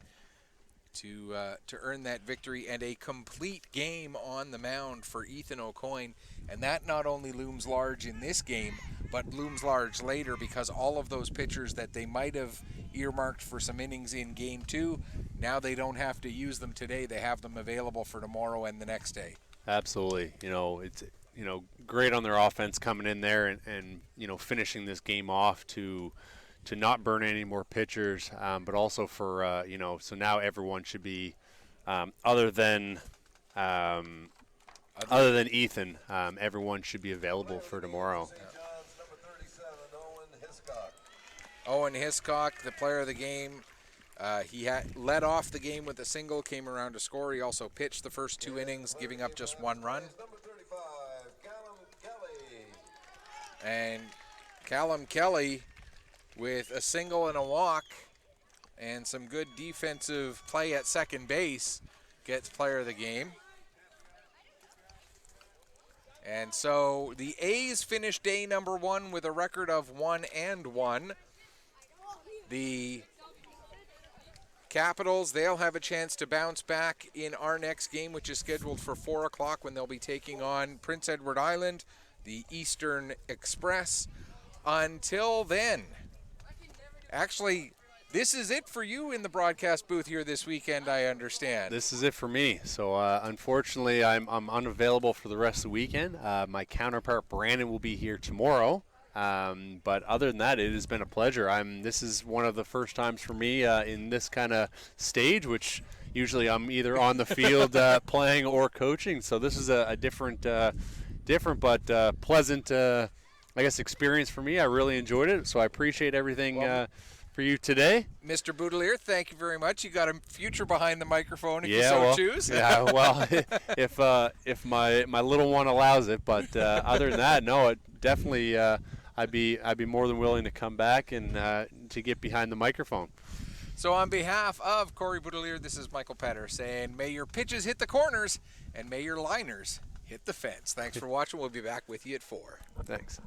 to earn that victory, and a complete game on the mound for Ethan O'Coin. And that not only looms large in this game, but looms large later, because all of those pitchers that they might have earmarked for some innings in Game 2, now they don't have to use them today. They have them available for tomorrow and the next day. Absolutely. It's great on their offense coming in there and finishing this game off to not burn any more pitchers, but also for so now everyone should be other than Ethan, everyone should be available for tomorrow. Owen Hiscock, the player of the game. He had led off the game with a single, came around to score. He also pitched the first 2 innings, giving up just 1 run. And Callum Kelly, with a single and a walk and some good defensive play at second base, gets player of the game. And so the A's finish day number 1 with a record of 1-1. The Capitals, they'll have a chance to bounce back in our next game, which is scheduled for 4 o'clock, when they'll be taking on Prince Edward Island, the Eastern Express. Until then, actually, this is it for you in the broadcast booth here this weekend, I understand. This is it for me. So unfortunately, I'm unavailable for the rest of the weekend. My counterpart Brandon will be here tomorrow. But other than that, it has been a pleasure. This is one of the first times for me in this kind of stage, which usually I'm either on the field playing or coaching. So this is a different but pleasant, experience for me. I really enjoyed it. So I appreciate everything for you today. Mr. Boudelier, thank you very much. You got a future behind the microphone if you so choose. If my little one allows it. But other than that, no, it definitely. I'd be more than willing to come back and to get behind the microphone. So on behalf of Corey Boudelier, this is Michael Petter saying, may your pitches hit the corners and may your liners hit the fence. Thanks for watching. We'll be back with you at 4. Thanks.